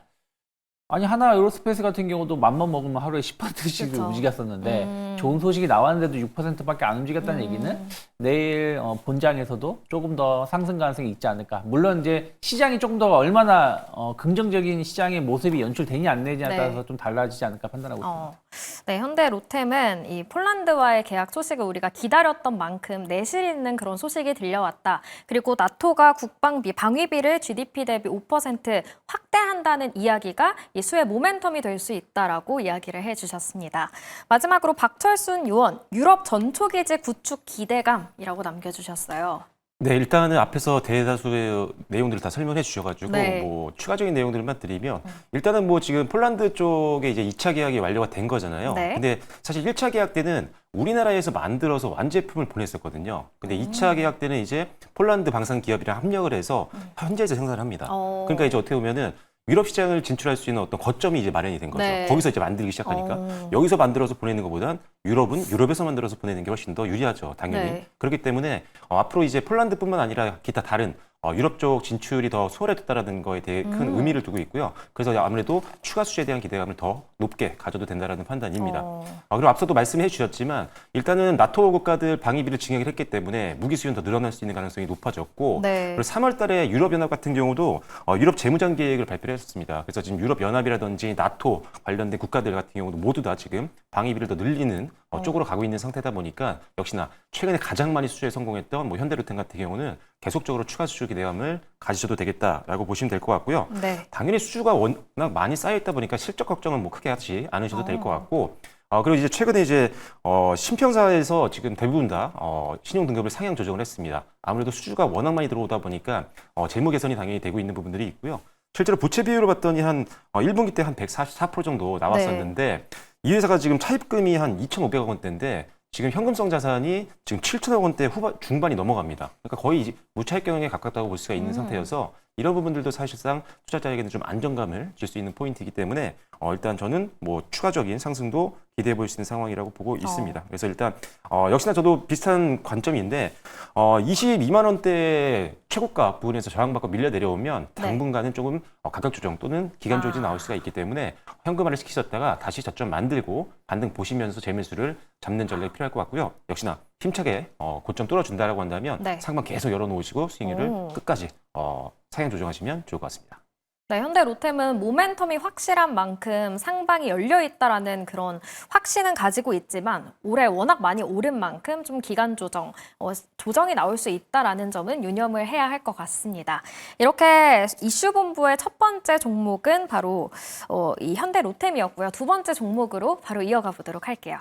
아니 하나 에어로스페이스 같은 경우도 맘만 먹으면 하루에 10%씩 그쵸. 움직였었는데 좋은 소식이 나왔는데도 6%밖에 안 움직였다는 얘기는 내일 본장에서도 조금 더 상승 가능성이 있지 않을까. 물론 이제 시장이 조금 더 얼마나 긍정적인 시장의 모습이 연출되냐 안 되냐에 네. 따라서 좀 달라지지 않을까 판단하고 있습니다. 네, 현대 로템은 이 폴란드와의 계약 소식을 우리가 기다렸던 만큼 내실 있는 그런 소식이 들려왔다. 그리고 나토가 국방비, 방위비를 GDP 대비 5% 확대한다는 이야기가 이 수의 모멘텀이 될 수 있다라고 이야기를 해주셨습니다. 마지막으로 박철순 의원, 유럽 전초기지 구축 기대감이라고 남겨주셨어요. 네, 일단은 앞에서 대다수의 내용들을 다 설명해 주셔가지고 네. 뭐 추가적인 내용들만 드리면 일단은 뭐 지금 폴란드 쪽에 이제 2차 계약이 완료가 된 거잖아요. 네. 근데 사실 1차 계약 때는 우리나라에서 만들어서 완제품을 보냈었거든요. 근데 2차 계약 때는 이제 폴란드 방산 기업이랑 합력을 해서 현지에서 생산을 합니다. 그러니까 이제 어떻게 보면은 유럽 시장을 진출할 수 있는 어떤 거점이 이제 마련이 된 거죠. 네. 거기서 이제 만들기 시작하니까 여기서 만들어서 보내는 것보단 유럽은 유럽에서 만들어서 보내는 게 훨씬 더 유리하죠, 당연히. 네. 그렇기 때문에 앞으로 이제 폴란드뿐만 아니라 기타 다른 유럽 쪽 진출이 더 수월해졌다라는 거에 대해 큰 의미를 두고 있고요. 그래서 아무래도 추가 수주에 대한 기대감을 더 높게 가져도 된다라는 판단입니다. 그리고 앞서도 말씀해 주셨지만 일단은 나토 국가들 방위비를 증액을 했기 때문에 무기 수요는 더 늘어날 수 있는 가능성이 높아졌고 네. 그리고 3월 달에 유럽연합 같은 경우도 유럽 재무장 계획을 발표를 했었습니다. 그래서 지금 유럽연합이라든지 나토 관련된 국가들 같은 경우도 모두 다 지금 방위비를 더 늘리는 쪽으로 가고 있는 상태다 보니까 역시나 최근에 가장 많이 수주에 성공했던 뭐 현대로템 같은 경우는 계속적으로 추가 수주 기대감을 가지셔도 되겠다라고 보시면 될 것 같고요. 네. 당연히 수주가 워낙 많이 쌓여 있다 보니까 실적 걱정은 뭐 크게 하지 않으셔도 될 것 같고 그리고 이제 최근에 이제 신평사에서 지금 대부분 다 신용 등급을 상향 조정을 했습니다. 아무래도 수주가 워낙 많이 들어오다 보니까 재무 개선이 당연히 되고 있는 부분들이 있고요. 실제로 부채 비율을 봤더니 한 1분기 때 한 144% 정도 나왔었는데 이 회사가 지금 차입금이 한 2,500억 원대인데 지금 현금성 자산이 지금 7천억 원대 중반이 넘어갑니다. 그러니까 거의 무차익 경영에 가깝다고 볼 수가 있는 상태여서 이런 부분들도 사실상 투자자에게는 좀 안정감을 줄 수 있는 포인트이기 때문에 일단 저는 뭐 추가적인 상승도 기대해 볼 수 있는 상황이라고 보고 있습니다. 그래서 일단 역시나 저도 비슷한 관점인데 22만 원대 최고가 부분에서 저항받고 밀려 내려오면 당분간은 조금 가격 조정 또는 기간 조정이 나올 수가 있기 때문에 현금화를 시키셨다가 다시 저점 만들고 반등 보시면서 재매수를 잡는 전략이 필요할 것 같고요. 역시나 힘차게 고점 뚫어준다라고 한다면 상방 계속 열어놓으시고 스윙을 끝까지 상향 조정하시면 좋을 것 같습니다. 네, 현대로템은 모멘텀이 확실한 만큼 상방이 열려 있다라는 그런 확신은 가지고 있지만 올해 워낙 많이 오른 만큼 좀 기간 조정, 조정이 나올 수 있다라는 점은 유념을 해야 할 것 같습니다. 이렇게 이슈본부의 첫 번째 종목은 바로 이 현대로템이었고요. 두 번째 종목으로 바로 이어가 보도록 할게요.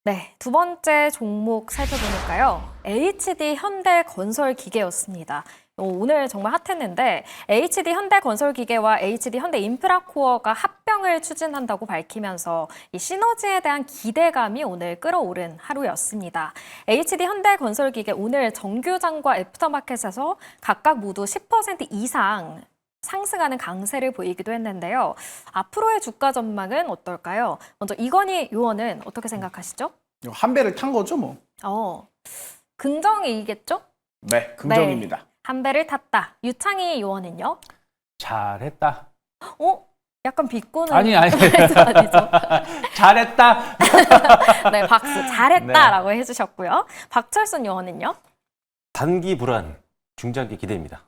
네, 두 번째 종목 살펴보니까요. HD 현대건설기계였습니다. 오늘 정말 핫했는데 HD 현대건설기계와 HD 현대인프라코어가 합병을 추진한다고 밝히면서 이 시너지에 대한 기대감이 오늘 끌어오른 하루였습니다. HD 현대건설기계 오늘 정규장과 애프터마켓에서 각각 모두 10% 이상 상승하는 강세를 보이기도 했는데요. 앞으로의 주가 전망은 어떨까요? 먼저 이건희 요원은 어떻게 생각하시죠? 한 배를 탄 거죠, 뭐. 긍정이겠죠? 네, 긍정입니다. 네, 한 배를 탔다. 유창희 요원은요? 잘했다. 약간 비꼬는 아니. 말도 아니죠? 잘했다. 네, 박수. 잘했다라고 해주셨고요. 박철순 요원은요? 단기 불안, 중장기 기대입니다.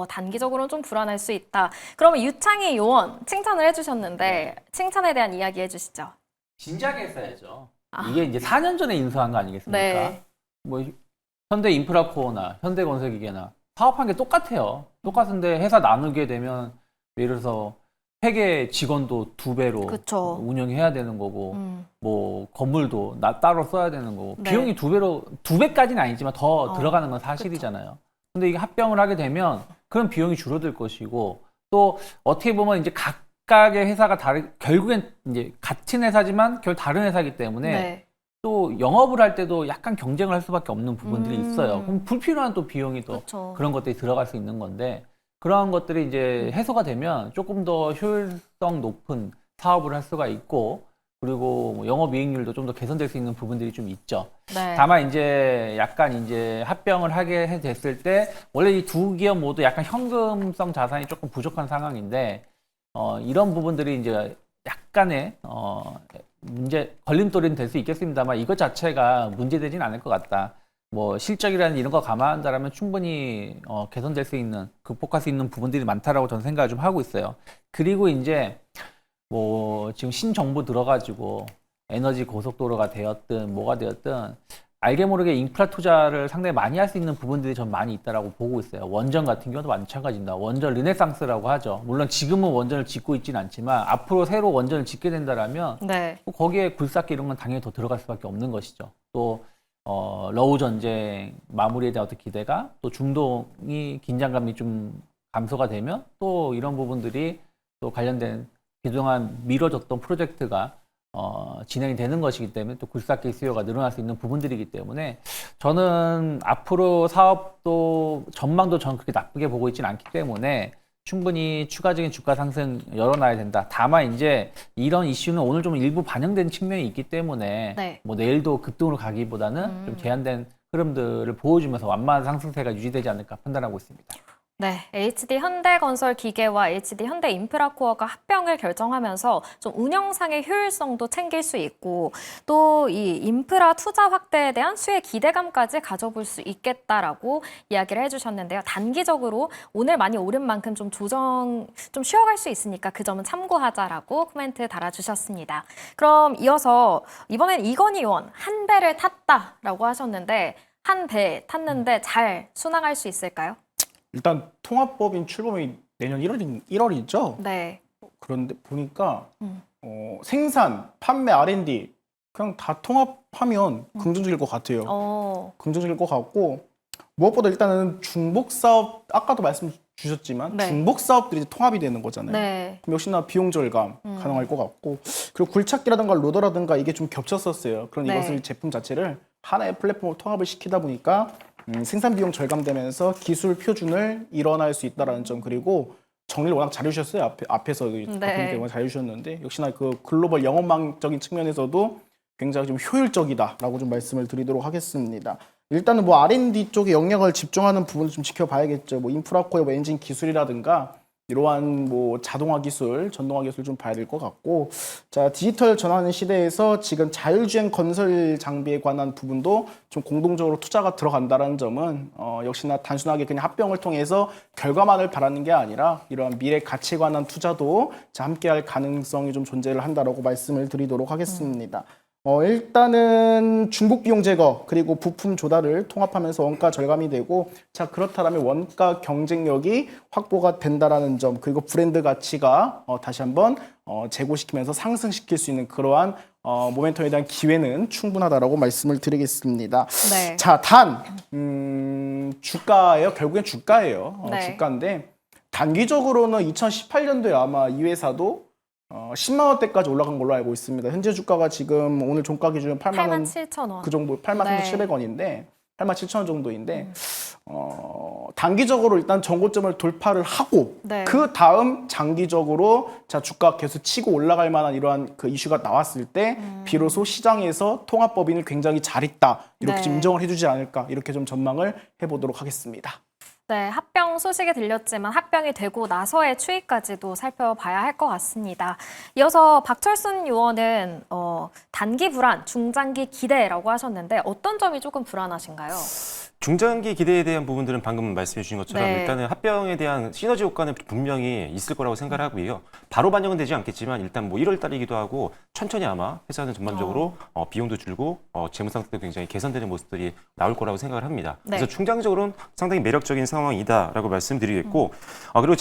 단기적으로는 좀 불안할 수 있다. 그러면 유창희 요원 칭찬을 해주셨는데 칭찬에 대한 이야기 해주시죠. 진작에 했어야죠. 이게 이제 4년 전에 인수한 거 아니겠습니까? 네. 뭐 현대인프라코어나 현대건설기계나 사업한 게 똑같아요. 똑같은데 회사 나누게 되면 예를 들어서 회계 직원도 2배로 그쵸. 운영해야 되는 거고 뭐 건물도 따로 써야 되는 거고 네. 비용이 2배까지는 아니지만 더 들어가는 건 사실이잖아요. 근데 이게 합병을 하게 되면 그런 비용이 줄어들 것이고 또 어떻게 보면 이제 각각의 회사가 결국엔 이제 같은 회사지만 다른 회사이기 때문에 또 영업을 할 때도 약간 경쟁을 할 수밖에 없는 부분들이 있어요. 그럼 불필요한 또 비용이 또 그쵸. 그런 것들이 들어갈 수 있는 건데 그러한 것들이 이제 해소가 되면 조금 더 효율성 높은 사업을 할 수가 있고 그리고 뭐 영업이익률도 좀 더 개선될 수 있는 부분들이 좀 있죠. 네. 다만 이제 약간 이제 합병을 하게 됐을 때 원래 이 두 기업 모두 약간 현금성 자산이 조금 부족한 상황인데 이런 부분들이 이제 약간의 걸림돌은 될 수 있겠습니다만 이것 자체가 문제되진 않을 것 같다. 뭐 실적이라는 이런 거 감안한다면 충분히 개선될 수 있는 극복할 수 있는 부분들이 많다라고 저는 생각을 좀 하고 있어요. 그리고 이제 뭐 지금 신정부 들어가지고 에너지 고속도로가 되었든 뭐가 되었든 알게 모르게 인프라 투자를 상당히 많이 할 수 있는 부분들이 전 많이 있다라고 보고 있어요. 원전 같은 경우도 마찬가지입니다. 원전 르네상스라고 하죠. 물론 지금은 원전을 짓고 있지는 않지만 앞으로 새로 원전을 짓게 된다라면 거기에 굴삭기 이런 건 당연히 더 들어갈 수밖에 없는 것이죠. 또 러우 전쟁 마무리에 대한 어떤 기대가 또 중동이 긴장감이 좀 감소가 되면 또 이런 부분들이 또 관련된 그동안 미뤄졌던 프로젝트가 진행이 되는 것이기 때문에 또 굴삭기 수요가 늘어날 수 있는 부분들이기 때문에 저는 앞으로 사업도 전망도 전 그렇게 나쁘게 보고 있지는 않기 때문에 충분히 추가적인 주가 상승 열어놔야 된다. 다만 이제 이런 이슈는 오늘 좀 일부 반영된 측면이 있기 때문에 뭐 내일도 급등으로 가기보다는 좀 제한된 흐름들을 보여주면서 완만한 상승세가 유지되지 않을까 판단하고 있습니다. 네, HD 현대건설 기계와 HD 현대인프라코어가 합병을 결정하면서 좀 운영상의 효율성도 챙길 수 있고 또 이 인프라 투자 확대에 대한 수혜 기대감까지 가져볼 수 있겠다라고 이야기를 해주셨는데요. 단기적으로 오늘 많이 오른 만큼 좀 좀 쉬어갈 수 있으니까 그 점은 참고하자라고 코멘트 달아주셨습니다. 그럼 이어서 이번엔 이건희 의원 한 배를 탔다라고 하셨는데 한 배 탔는데 잘 순항할 수 있을까요? 일단 통합법인 출범이 내년 1월이죠. 네. 그런데 보니까 생산, 판매, R&D 그냥 다 통합하면 긍정적일 것 같아요. 긍정적일 것 같고 무엇보다 일단은 중복 사업 아까도 말씀 주셨지만 네. 중복 사업들이 통합이 되는 거잖아요. 네. 그럼 역시나 비용 절감 가능할 것 같고 그리고 굴착기라든가 로더라든가 이게 좀 겹쳤었어요. 그런 네. 이것을 제품 자체를 하나의 플랫폼으로 통합을 시키다 보니까 생산 비용 절감되면서 기술 표준을 일어날 수 있다라는 점 그리고 정리를 워낙 잘 해주셨어요. 앞에서 네. 워낙 잘 해주셨는데 역시나 그 글로벌 영업망적인 측면에서도 굉장히 좀 효율적이다라고 좀 말씀을 드리도록 하겠습니다. 일단은 뭐 R&D 쪽에 영역을 집중하는 부분을 좀 지켜봐야겠죠. 뭐 인프라코어, 뭐 엔진 기술이라든가 이러한 뭐 자동화 기술, 전동화 기술 좀 봐야 될 것 같고, 자 디지털 전환의 시대에서 지금 자율주행 건설 장비에 관한 부분도 좀 공동적으로 투자가 들어간다는 점은 역시나 단순하게 그냥 합병을 통해서 결과만을 바라는 게 아니라 이러한 미래 가치에 관한 투자도 함께할 가능성이 좀 존재를 한다라고 말씀을 드리도록 하겠습니다. 일단은 중복 비용 제거 그리고 부품 조달을 통합하면서 원가 절감이 되고 자 그렇다면 원가 경쟁력이 확보가 된다라는 점 그리고 브랜드 가치가 다시 한번 제고시키면서 상승시킬 수 있는 그러한 모멘텀에 대한 기회는 충분하다라고 말씀을 드리겠습니다. 네. 자, 주가예요. 결국엔 주가예요. 네. 주가인데 단기적으로는 2018년도에 아마 이 회사도 10만 원대까지 올라간 걸로 알고 있습니다. 현재 주가가 지금 오늘 종가 기준 8만 원 87,000원. 그 정도 8만 네. 3,700원인데 8만 7천 원 정도인데 단기적으로 일단 전고점을 돌파를 하고 네. 그 다음 장기적으로 자 주가 계속 치고 올라갈 만한 이러한 그 이슈가 나왔을 때 비로소 시장에서 통합법인을 굉장히 잘했다 이렇게 네. 좀 인정을 해주지 않을까 이렇게 좀 전망을 해보도록 하겠습니다. 네, 합병 소식이 들렸지만 합병이 되고 나서의 추이까지도 살펴봐야 할 것 같습니다. 이어서 박철순 의원은 단기 불안, 중장기 기대라고 하셨는데 어떤 점이 조금 불안하신가요? 중장기 기대에 대한 부분들은 방금 말씀해 주신 것처럼 네. 일단은 합병에 대한 시너지 효과는 분명히 있을 거라고 생각을 하고요. 바로 반영은 되지 않겠지만 일단 뭐 1월 달이기도 하고 천천히 아마 회사는 전반적으로 비용도 줄고 재무 상태도 굉장히 개선되는 모습들이 나올 거라고 생각을 합니다. 네. 그래서 중장기적으로는 상당히 매력적인 상황이다라고 말씀드리겠고 그리고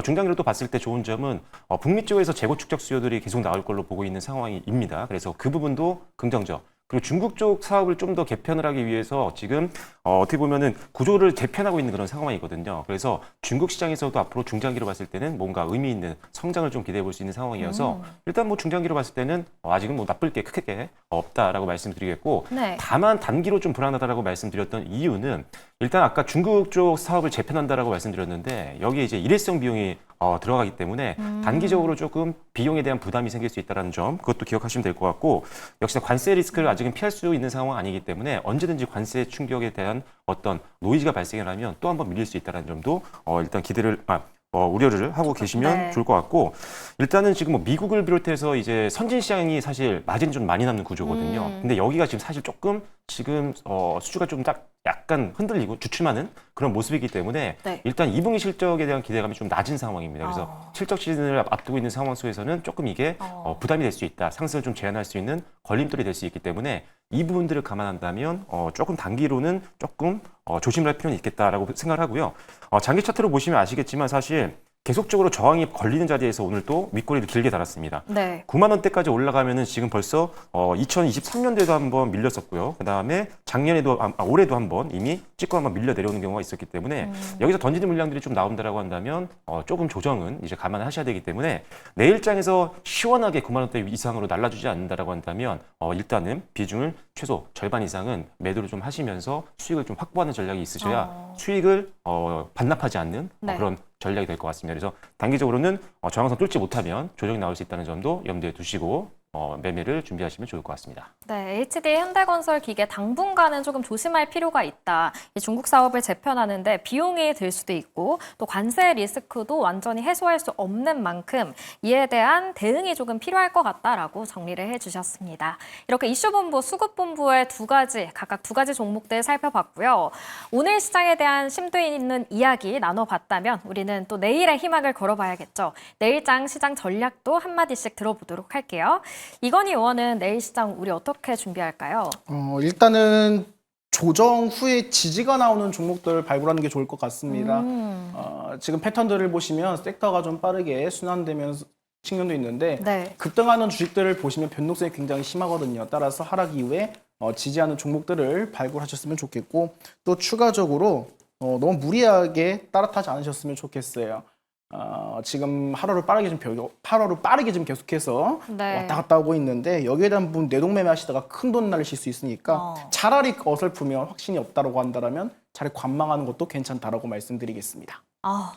중장기로 또 봤을 때 좋은 점은 북미 쪽에서 재고 축적 수요들이 계속 나올 걸로 보고 있는 상황입니다. 그래서 그 부분도 긍정적. 그리고 중국 쪽 사업을 좀 더 개편을 하기 위해서 지금 어떻게 보면은 구조를 재편하고 있는 그런 상황이거든요. 그래서 중국 시장에서도 앞으로 중장기로 봤을 때는 뭔가 의미 있는 성장을 좀 기대해 볼 수 있는 상황이어서 일단 뭐 중장기로 봤을 때는 아직은 뭐 나쁠 게 크게 없다라고 말씀드리겠고 네. 다만 단기로 좀 불안하다라고 말씀드렸던 이유는 일단 아까 중국 쪽 사업을 재편한다라고 말씀드렸는데 여기에 이제 일회성 비용이 들어가기 때문에 단기적으로 조금 비용에 대한 부담이 생길 수 있다는 점 그것도 기억하시면 될 것 같고 역시나 관세 리스크를 아직은 피할 수 있는 상황 아니기 때문에 언제든지 관세 충격에 대한 어떤 노이즈가 발생을 하면 또 한 번 밀릴 수 있다는 점도 일단 우려를 하고 계시면 네. 좋을 것 같고 일단은 지금 뭐 미국을 비롯해서 이제 선진 시장이 사실 마진이 좀 많이 남는 구조거든요. 근데 여기가 지금 사실 조금 지금 수주가 좀 약간 흔들리고 주춤하는 그런 모습이기 때문에 네. 일단 2분기 실적에 대한 기대감이 좀 낮은 상황입니다. 그래서 실적 시즌을 앞두고 있는 상황 속에서는 조금 이게 부담이 될 수 있다. 상승을 좀 제한할 수 있는 걸림돌이 될 수 있기 때문에 이 부분들을 감안한다면 조금 단기로는 조금 조심을 할 필요는 있겠다라고 생각을 하고요. 장기 차트로 보시면 아시겠지만 사실 계속적으로 저항이 걸리는 자리에서 오늘 또 윗꼬리를 길게 달았습니다. 네. 9만 원대까지 올라가면은 지금 벌써 2023년도에도 한번 밀렸었고요. 그다음에 작년에도 올해도 한번 이미 찍고 한번 밀려 내려오는 경우가 있었기 때문에 여기서 던지는 물량들이 좀 나온다라고 한다면 조금 조정은 이제 감안하셔야 되기 때문에 내일장에서 시원하게 9만 원대 이상으로 날라주지 않는다라고 한다면 일단은 비중을 최소 절반 이상은 매도를 좀 하시면서 수익을 좀 확보하는 전략이 있으셔야 수익을 반납하지 않는 네. 그런 전략이 될 것 같습니다. 그래서 단기적으로는 저항선 뚫지 못하면 조정이 나올 수 있다는 점도 염두에 두시고 매매를 준비하시면 좋을 것 같습니다. 네, HD 현대건설 기계 당분간은 조금 조심할 필요가 있다. 이 중국 사업을 재편하는데 비용이 들 수도 있고 또 관세 리스크도 완전히 해소할 수 없는 만큼 이에 대한 대응이 조금 필요할 것 같다라고 정리를 해주셨습니다. 이렇게 이슈본부, 수급본부의 각각 두 가지 종목들 살펴봤고요. 오늘 시장에 대한 심도 있는 이야기 나눠봤다면 우리는 또 내일의 희망을 걸어봐야겠죠. 내일장 시장 전략도 한마디씩 들어보도록 할게요. 이건희 의원은 내일 시장 우리 어떻게 준비할까요? 일단은 조정 후에 지지가 나오는 종목들을 발굴하는 게 좋을 것 같습니다. 지금 패턴들을 보시면 섹터가 좀 빠르게 순환되면 측면도 있는데 네. 급등하는 주식들을 보시면 변동성이 굉장히 심하거든요. 따라서 하락 이후에 지지하는 종목들을 발굴하셨으면 좋겠고 또 추가적으로 너무 무리하게 따라타지 않으셨으면 좋겠어요. 지금 하루를 빠르게 좀 계속해서 네. 왔다 갔다 하고 있는데 여기에 대한 부분 내동매매 하시다가 큰 돈 날리실 수 있으니까 차라리 어설프면 확신이 없다라고 한다면 차라리 관망하는 것도 괜찮다라고 말씀드리겠습니다.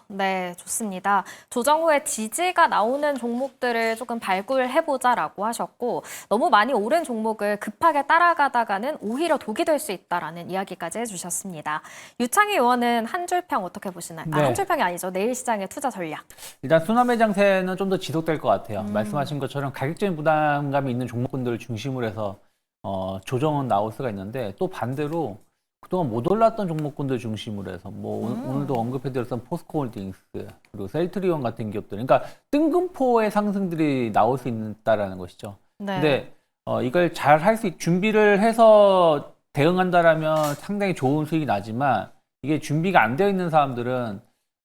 네, 좋습니다. 조정 후에 지지가 나오는 종목들을 조금 발굴해보자라고 하셨고 너무 많이 오른 종목을 급하게 따라가다가는 오히려 독이 될 수 있다라는 이야기까지 해주셨습니다. 유창희 의원은 한 줄평 어떻게 보시나요? 네. 한 줄평이 아니죠. 내일 시장의 투자 전략. 일단 순환매 장세는 좀 더 지속될 것 같아요. 말씀하신 것처럼 가격적인 부담감이 있는 종목군들을 중심으로 해서 조정은 나올 수가 있는데 또 반대로 그동안 못 올랐던 종목군들 중심으로 해서 오늘도 언급해드렸던 포스코홀딩스 그리고 셀트리온 같은 기업들 그러니까 뜬금포의 상승들이 나올 수 있다라는 것이죠. 네. 근데 이걸 잘 할 수 준비를 해서 대응한다라면 상당히 좋은 수익이 나지만 이게 준비가 안 되어 있는 사람들은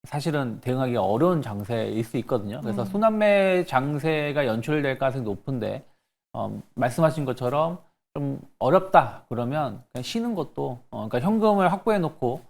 사실은 대응하기 어려운 장세일 수 있거든요. 그래서 순환매 장세가 연출될 가능성이 높은데 말씀하신 것처럼 좀 어렵다 그러면 그냥 쉬는 것도 그러니까 현금을 확보해 놓고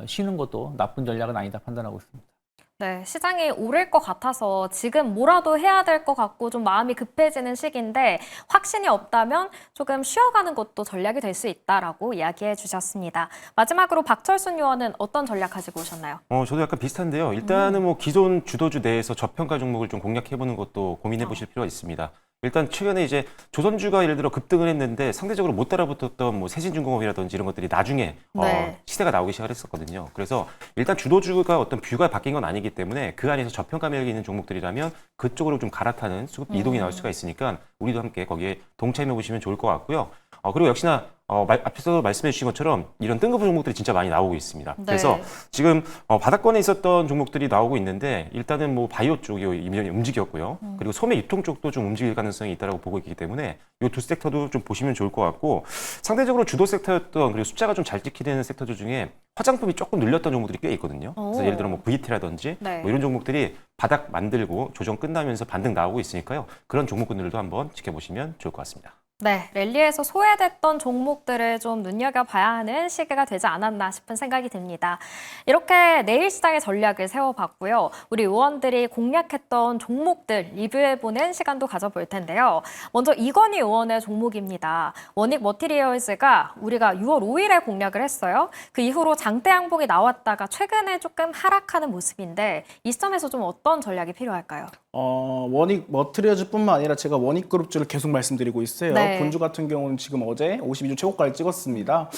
쉬는 것도 나쁜 전략은 아니다 판단하고 있습니다. 네, 시장이 오를 것 같아서 지금 뭐라도 해야 될 것 같고 좀 마음이 급해지는 시기인데 확신이 없다면 조금 쉬어가는 것도 전략이 될 수 있다라고 이야기해 주셨습니다. 마지막으로 박철순 의원은 어떤 전략 가지고 오셨나요? 저도 약간 비슷한데요. 일단은 뭐 기존 주도주 내에서 저평가 종목을 좀 공략해보는 것도 고민해 보실 필요가 있습니다. 일단 최근에 이제 조선주가 예를 들어 급등을 했는데 상대적으로 못 따라붙었던 뭐 세진중공업이라든지 이런 것들이 나중에 네. 시세가 나오기 시작했었거든요. 그래서 일단 주도주가 어떤 뷰가 바뀐 건 아니기 때문에 그 안에서 저평가 매력이 있는 종목들이라면 그쪽으로 좀 갈아타는 수급 이동이 나올 수가 있으니까 우리도 함께 거기에 동참해 보시면 좋을 것 같고요. 그리고 역시나 앞에서 말씀해 주신 것처럼 이런 뜬금포 종목들이 진짜 많이 나오고 있습니다. 네. 그래서 지금 바닥권에 있었던 종목들이 나오고 있는데 일단은 뭐 바이오 쪽이 이미 움직였고요. 그리고 소매 유통 쪽도 좀 움직일 가능성이 있다고 보고 있기 때문에 이 두 섹터도 좀 보시면 좋을 것 같고 상대적으로 주도 섹터였던 그리고 숫자가 좀 잘 찍히는 섹터들 중에 화장품이 조금 늘렸던 종목들이 꽤 있거든요. 그래서 예를 들어 뭐 VT라든지 네. 뭐 이런 종목들이 바닥 만들고 조정 끝나면서 반등 나오고 있으니까요. 그런 종목군들도 한번 지켜보시면 좋을 것 같습니다. 네, 랠리에서 소외됐던 종목들을 좀 눈여겨봐야 하는 시기가 되지 않았나 싶은 생각이 듭니다. 이렇게 내일 시장의 전략을 세워봤고요. 우리 의원들이 공략했던 종목들 리뷰해보는 시간도 가져볼 텐데요. 먼저 이건희 의원의 종목입니다. 원익 머티리얼즈가 우리가 6월 5일에 공략을 했어요. 그 이후로 장대 양봉이 나왔다가 최근에 조금 하락하는 모습인데 이 시점에서 좀 어떤 전략이 필요할까요? 원익 머티리얼즈뿐만 아니라 제가 원익그룹주를 계속 말씀드리고 있어요. 네. 본주 같은 경우는 지금 어제 52주 최고가를 찍었습니다.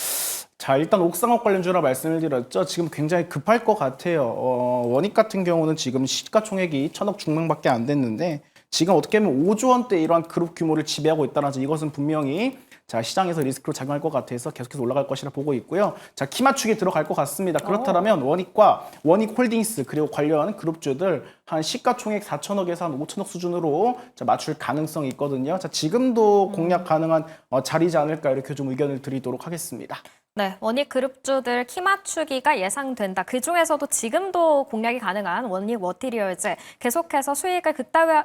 자, 일단 옥상업 관련주라 말씀을 드렸죠. 지금 굉장히 급할 것 같아요. 원익 같은 경우는 지금 시가총액이 1,000억 중반밖에 안 됐는데 지금 어떻게 보면 5조 원대 이러한 그룹 규모를 지배하고 있다는 이것은 분명히 자, 시장에서 리스크로 작용할 것 같아서 계속해서 올라갈 것이라 보고 있고요. 자, 키 맞추기 들어갈 것 같습니다. 그렇다면 원익과 원익홀딩스 그리고 관련 그룹주들 한 시가총액 4천억에서 한 5천억 수준으로 자, 맞출 가능성이 있거든요. 자, 지금도 공략 가능한 자리지 않을까 이렇게 좀 의견을 드리도록 하겠습니다. 네, 원익 그룹주들 키 맞추기가 예상된다. 그중에서도 지금도 공략이 가능한 원익 머티리얼즈 계속해서 수익을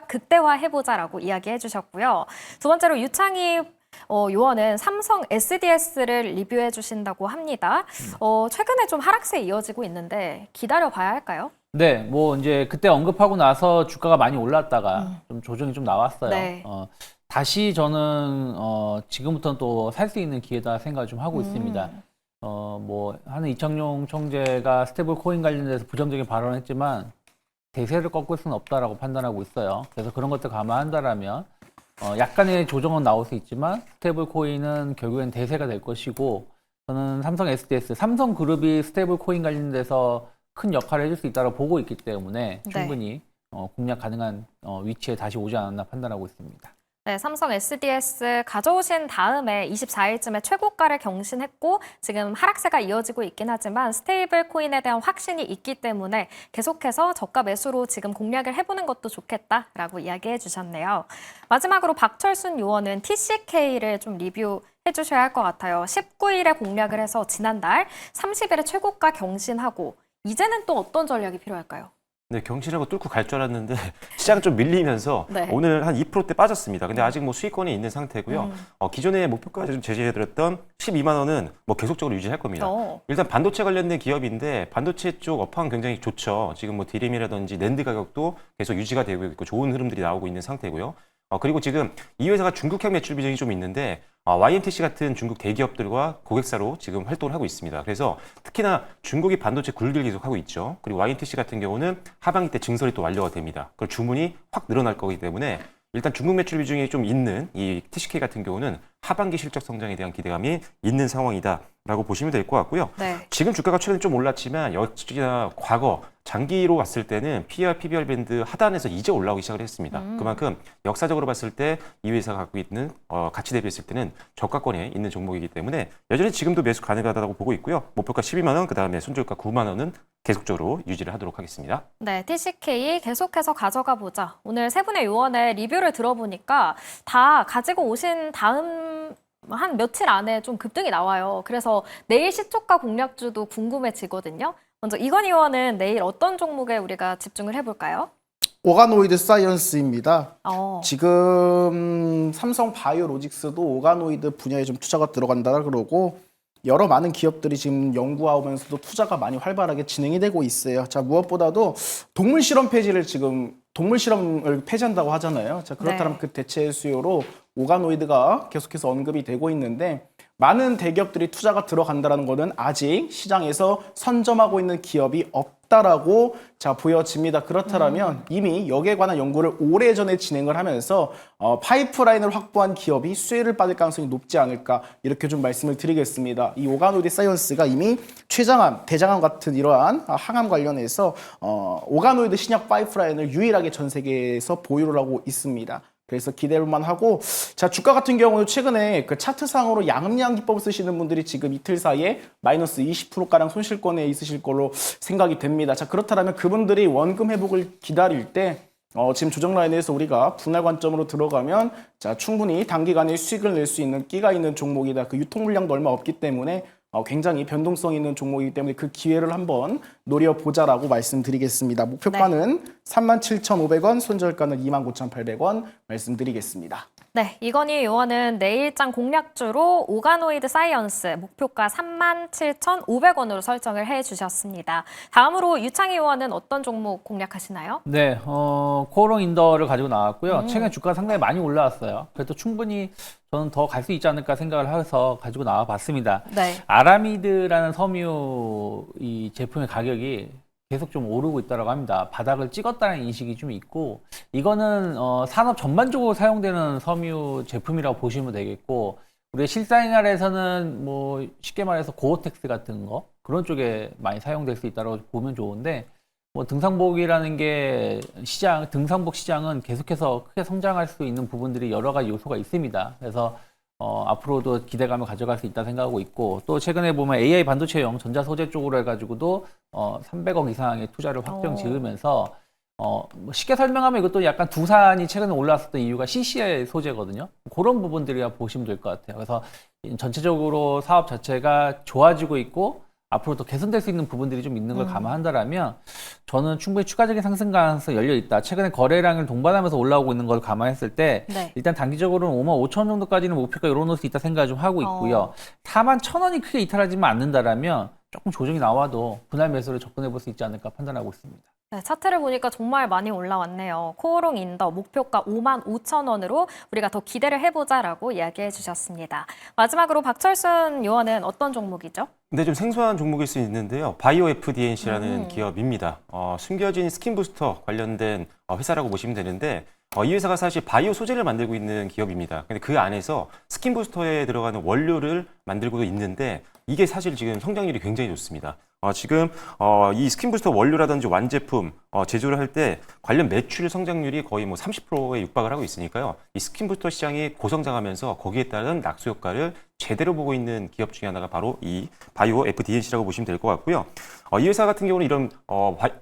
극대화해보자라고 이야기해 주셨고요. 두 번째로 유창희 요원은 삼성 SDS를 리뷰해 주신다고 합니다. 최근에 좀 하락세 이어지고 있는데 기다려 봐야 할까요? 네, 뭐 이제 그때 언급하고 나서 주가가 많이 올랐다가 좀 조정이 좀 나왔어요. 네. 다시 저는 지금부터는 또 살 수 있는 기회다 생각을 좀 하고 있습니다. 뭐 하는 이창용 총재가 스테이블 코인 관련돼서 부정적인 발언을 했지만 대세를 꺾을 수는 없다라고 판단하고 있어요. 그래서 그런 것들 감안한다라면 약간의 조정은 나올 수 있지만 스테이블 코인은 결국엔 대세가 될 것이고 저는 삼성 SDS, 삼성그룹이 스테이블 코인 관련돼서 큰 역할을 해줄 수 있다고 보고 있기 때문에 네. 충분히 공략 가능한 위치에 다시 오지 않았나 판단하고 있습니다. 네, 삼성 SDS 가져오신 다음에 24일쯤에 최고가를 경신했고 지금 하락세가 이어지고 있긴 하지만 스테이블 코인에 대한 확신이 있기 때문에 계속해서 저가 매수로 지금 공략을 해보는 것도 좋겠다라고 이야기해 주셨네요. 마지막으로 박철순 요원은 TCK를 좀 리뷰해 주셔야 할 것 같아요. 19일에 공략을 해서 지난달 30일에 최고가 경신하고 이제는 또 어떤 전략이 필요할까요? 네, 경신하고 뚫고 갈 줄 알았는데 시장 좀 밀리면서 네. 오늘 한 2%대 빠졌습니다. 근데 아직 뭐 수익권이 있는 상태고요. 기존의 목표가를 좀 제시해드렸던 12만 원은 뭐 계속적으로 유지할 겁니다. 일단 반도체 관련된 기업인데 반도체 쪽 업황 굉장히 좋죠. 지금 뭐 디램이라든지 낸드 가격도 계속 유지가 되고 있고 좋은 흐름들이 나오고 있는 상태고요. 그리고 지금 이 회사가 중국향 매출 비중이 좀 있는데 YMTC 같은 중국 대기업들과 고객사로 지금 활동을 하고 있습니다. 그래서 특히나 중국이 반도체 굴기를 계속하고 있죠. 그리고 YMTC 같은 경우는 하반기 때 증설이 또 완료가 됩니다. 그 주문이 확 늘어날 거기 때문에 일단 중국 매출 비중이 좀 있는 이 TCK 같은 경우는 하반기 실적 성장에 대한 기대감이 있는 상황이다라고 보시면 될 것 같고요. 네. 지금 주가가 최근에 좀 올랐지만 역시나 과거 장기로 봤을 때는 PER, PBR 밴드 하단에서 이제 올라오기 시작을 했습니다. 그만큼 역사적으로 봤을 때 이 회사가 갖고 있는 가치 대비했을 때는 저가권에 있는 종목이기 때문에 여전히 지금도 매수 가능하다고 보고 있고요. 목표가 12만 원, 그다음에 손절가 9만 원은 계속적으로 유지를 하도록 하겠습니다. 네, TCK 계속해서 가져가 보자. 오늘 세 분의 요원의 리뷰를 들어보니까 다 가지고 오신 다음 한 며칠 안에 좀 급등이 나와요. 그래서 내일 시초가 공략주도 궁금해지거든요. 먼저 이건희 요원은 내일 어떤 종목에 우리가 집중을 해볼까요? 오가노이드 사이언스입니다. 어, 지금 삼성 바이오로직스도 오가노이드 분야에 좀 투자가 들어간다 그러고 여러 많은 기업들이 지금 연구하면서도 투자가 많이 활발하게 진행이 되고 있어요. 자, 무엇보다도 동물 실험 폐지를 지금 동물 실험을 폐지한다고 하잖아요. 자, 그렇다면 네. 그 대체 수요로 오가노이드가 계속해서 언급이 되고 있는데 많은 대기업들이 투자가 들어간다는 것은 아직 시장에서 선점하고 있는 기업이 없다라고 자 보여집니다. 그렇다면 이미 여기에 관한 연구를 오래전에 진행을 하면서 파이프라인을 확보한 기업이 수혜를 받을 가능성이 높지 않을까 이렇게 좀 말씀을 드리겠습니다. 이 오가노이드 사이언스가 이미 췌장암, 대장암 같은 이러한 항암 관련해서 오가노이드 신약 파이프라인을 유일하게 전 세계에서 보유를 하고 있습니다. 그래서 기대할만 하고 자 주가 같은 경우는 최근에 그 차트상으로 양음양 기법을 쓰시는 분들이 지금 이틀 사이에 마이너스 20%가량 손실권에 있으실 걸로 생각이 됩니다. 자 그렇다면 그분들이 원금 회복을 기다릴 때 지금 조정 라인에서 우리가 분할 관점으로 들어가면 자 충분히 단기간에 수익을 낼 수 있는 끼가 있는 종목이다. 그 유통 물량도 얼마 없기 때문에 굉장히 변동성 있는 종목이기 때문에 그 기회를 한번 노려보자라고 말씀드리겠습니다. 목표가는 37,500원, 손절가는 29,800원 말씀드리겠습니다. 네, 이건희 요원은 내일장 공략주로 오가노이드 사이언스 목표가 37,500원으로 설정을 해주셨습니다. 다음으로 유창희 요원은 어떤 종목 공략하시나요? 네, 코오롱 인더를 가지고 나왔고요. 최근 주가 상당히 많이 올라왔어요. 그래도 충분히 저는 더 갈 수 있지 않을까 생각을 해서 가지고 나와 봤습니다. 네. 아라미드라는 섬유 이 제품의 가격이 계속 좀 오르고 있다고 합니다. 바닥을 찍었다는 인식이 좀 있고 이거는 산업 전반적으로 사용되는 섬유 제품이라고 보시면 되겠고 우리 실생활에서는 뭐 쉽게 말해서 고어텍스 같은 거 그런 쪽에 많이 사용될 수 있다고 보면 좋은데 뭐 등산복이라는 게 등산복 시장은 계속해서 크게 성장할 수 있는 부분들이 여러 가지 요소가 있습니다. 그래서 앞으로도 기대감을 가져갈 수 있다 생각하고 있고 또 최근에 보면 AI 반도체용 전자 소재 쪽으로 해가지고도 300억 이상의 투자를 확정 지으면서 뭐 쉽게 설명하면 이것도 약간 두산이 최근에 올라왔었던 이유가 CCL 소재거든요. 그런 부분들이라 보시면 될 것 같아요. 그래서 전체적으로 사업 자체가 좋아지고 있고 앞으로 더 개선될 수 있는 부분들이 좀 있는 걸 감안한다라면 저는 충분히 추가적인 상승 가능성이 열려 있다. 최근에 거래량을 동반하면서 올라오고 있는 걸 감안했을 때 네. 일단 단기적으로는 55,000원 정도까지는 목표가 열어놓을 수 있다 생각을 좀 하고 있고요. 41,000원이 크게 이탈하지만 않는다라면 조금 조정이 나와도 분할 매수를 접근해 볼 수 있지 않을까 판단하고 있습니다. 네, 차트를 보니까 정말 많이 올라왔네요. 코오롱 인더 목표가 55,000원으로 우리가 더 기대를 해보자라고 이야기해 주셨습니다. 마지막으로 박철순 요원은 어떤 종목이죠? 근데 좀 생소한 종목일 수 있는데요. 바이오 FDNC라는 기업입니다. 숨겨진 스킨 부스터 관련된 회사라고 보시면 되는데 이 회사가 사실 바이오 소재를 만들고 있는 기업입니다. 근데 그 안에서 스킨 부스터에 들어가는 원료를 만들고 있는데 이게 사실 지금 성장률이 굉장히 좋습니다. 지금 이 스킨 부스터 원료라든지 완제품 제조를 할 때 관련 매출 성장률이 거의 뭐 30%에 육박을 하고 있으니까요. 이 스킨 부스터 시장이 고성장하면서 거기에 따른 낙수 효과를 제대로 보고 있는 기업 중에 하나가 바로 이 바이오 FDNC라고 보시면 될 것 같고요. 이 회사 같은 경우는 이런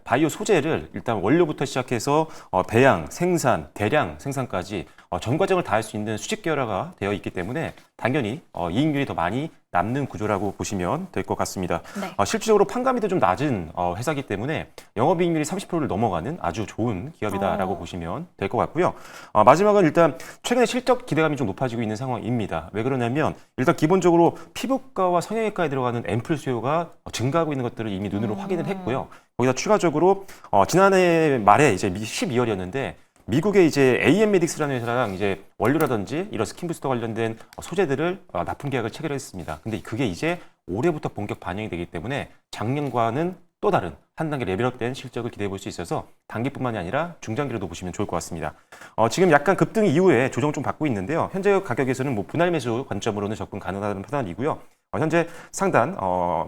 바이오 소재를 일단 원료부터 시작해서 배양, 생산, 대량 생산까지 전 과정을 다 할 수 있는 수직 계열화가 되어 있기 때문에 당연히 이익률이 더 많이 남는 구조라고 보시면 될 것 같습니다. 네. 실질적으로 판가미도 좀 낮은 회사이기 때문에 영업이익률이 30%를 넘어가는 아주 좋은 기업이다라고 보시면 될 것 같고요. 마지막은 일단 최근에 실적 기대감이 좀 높아지고 있는 상황입니다. 왜 그러냐면 일단 기본적으로 피부과와 성형외과에 들어가는 앰플 수요가 증가하고 있는 것들을 이미 눈으로 확인을 했고요. 거기다 추가적으로 지난해 말에 이제 12월이었는데 미국의 이제 AM메딕스라는 회사랑 이제 원료라든지 이런 스킨부스터 관련된 소재들을 납품 계약을 체결했습니다. 근데 그게 이제 올해부터 본격 반영이 되기 때문에 작년과는 또 다른 한 단계 레벨업된 실적을 기대해 볼 수 있어서 단기뿐만이 아니라 중장기로도 보시면 좋을 것 같습니다. 지금 약간 급등 이후에 조정 좀 받고 있는데요. 현재 가격에서는 뭐 분할 매수 관점으로는 접근 가능하다는 판단이고요. 현재 상단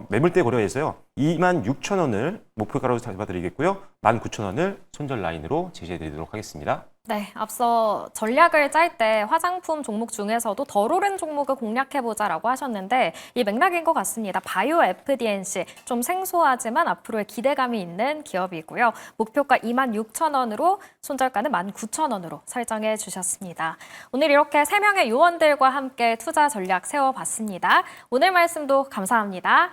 매물대 고려해서요. 26,000원을 목표가로 잡아드리겠고요. 19,000원을 손절 라인으로 제시해드리도록 하겠습니다. 네, 앞서 전략을 짤 때 화장품 종목 중에서도 덜 오른 종목을 공략해보자라고 하셨는데 이 맥락인 것 같습니다. 바이오 FDNC 좀 생소하지만 앞으로의 기대감이 있는 기업이고요. 목표가 26,000원으로 손절가는 19,000원으로 설정해 주셨습니다. 오늘 이렇게 3명의 요원들과 함께 투자 전략 세워봤습니다. 오늘 말씀도 감사합니다.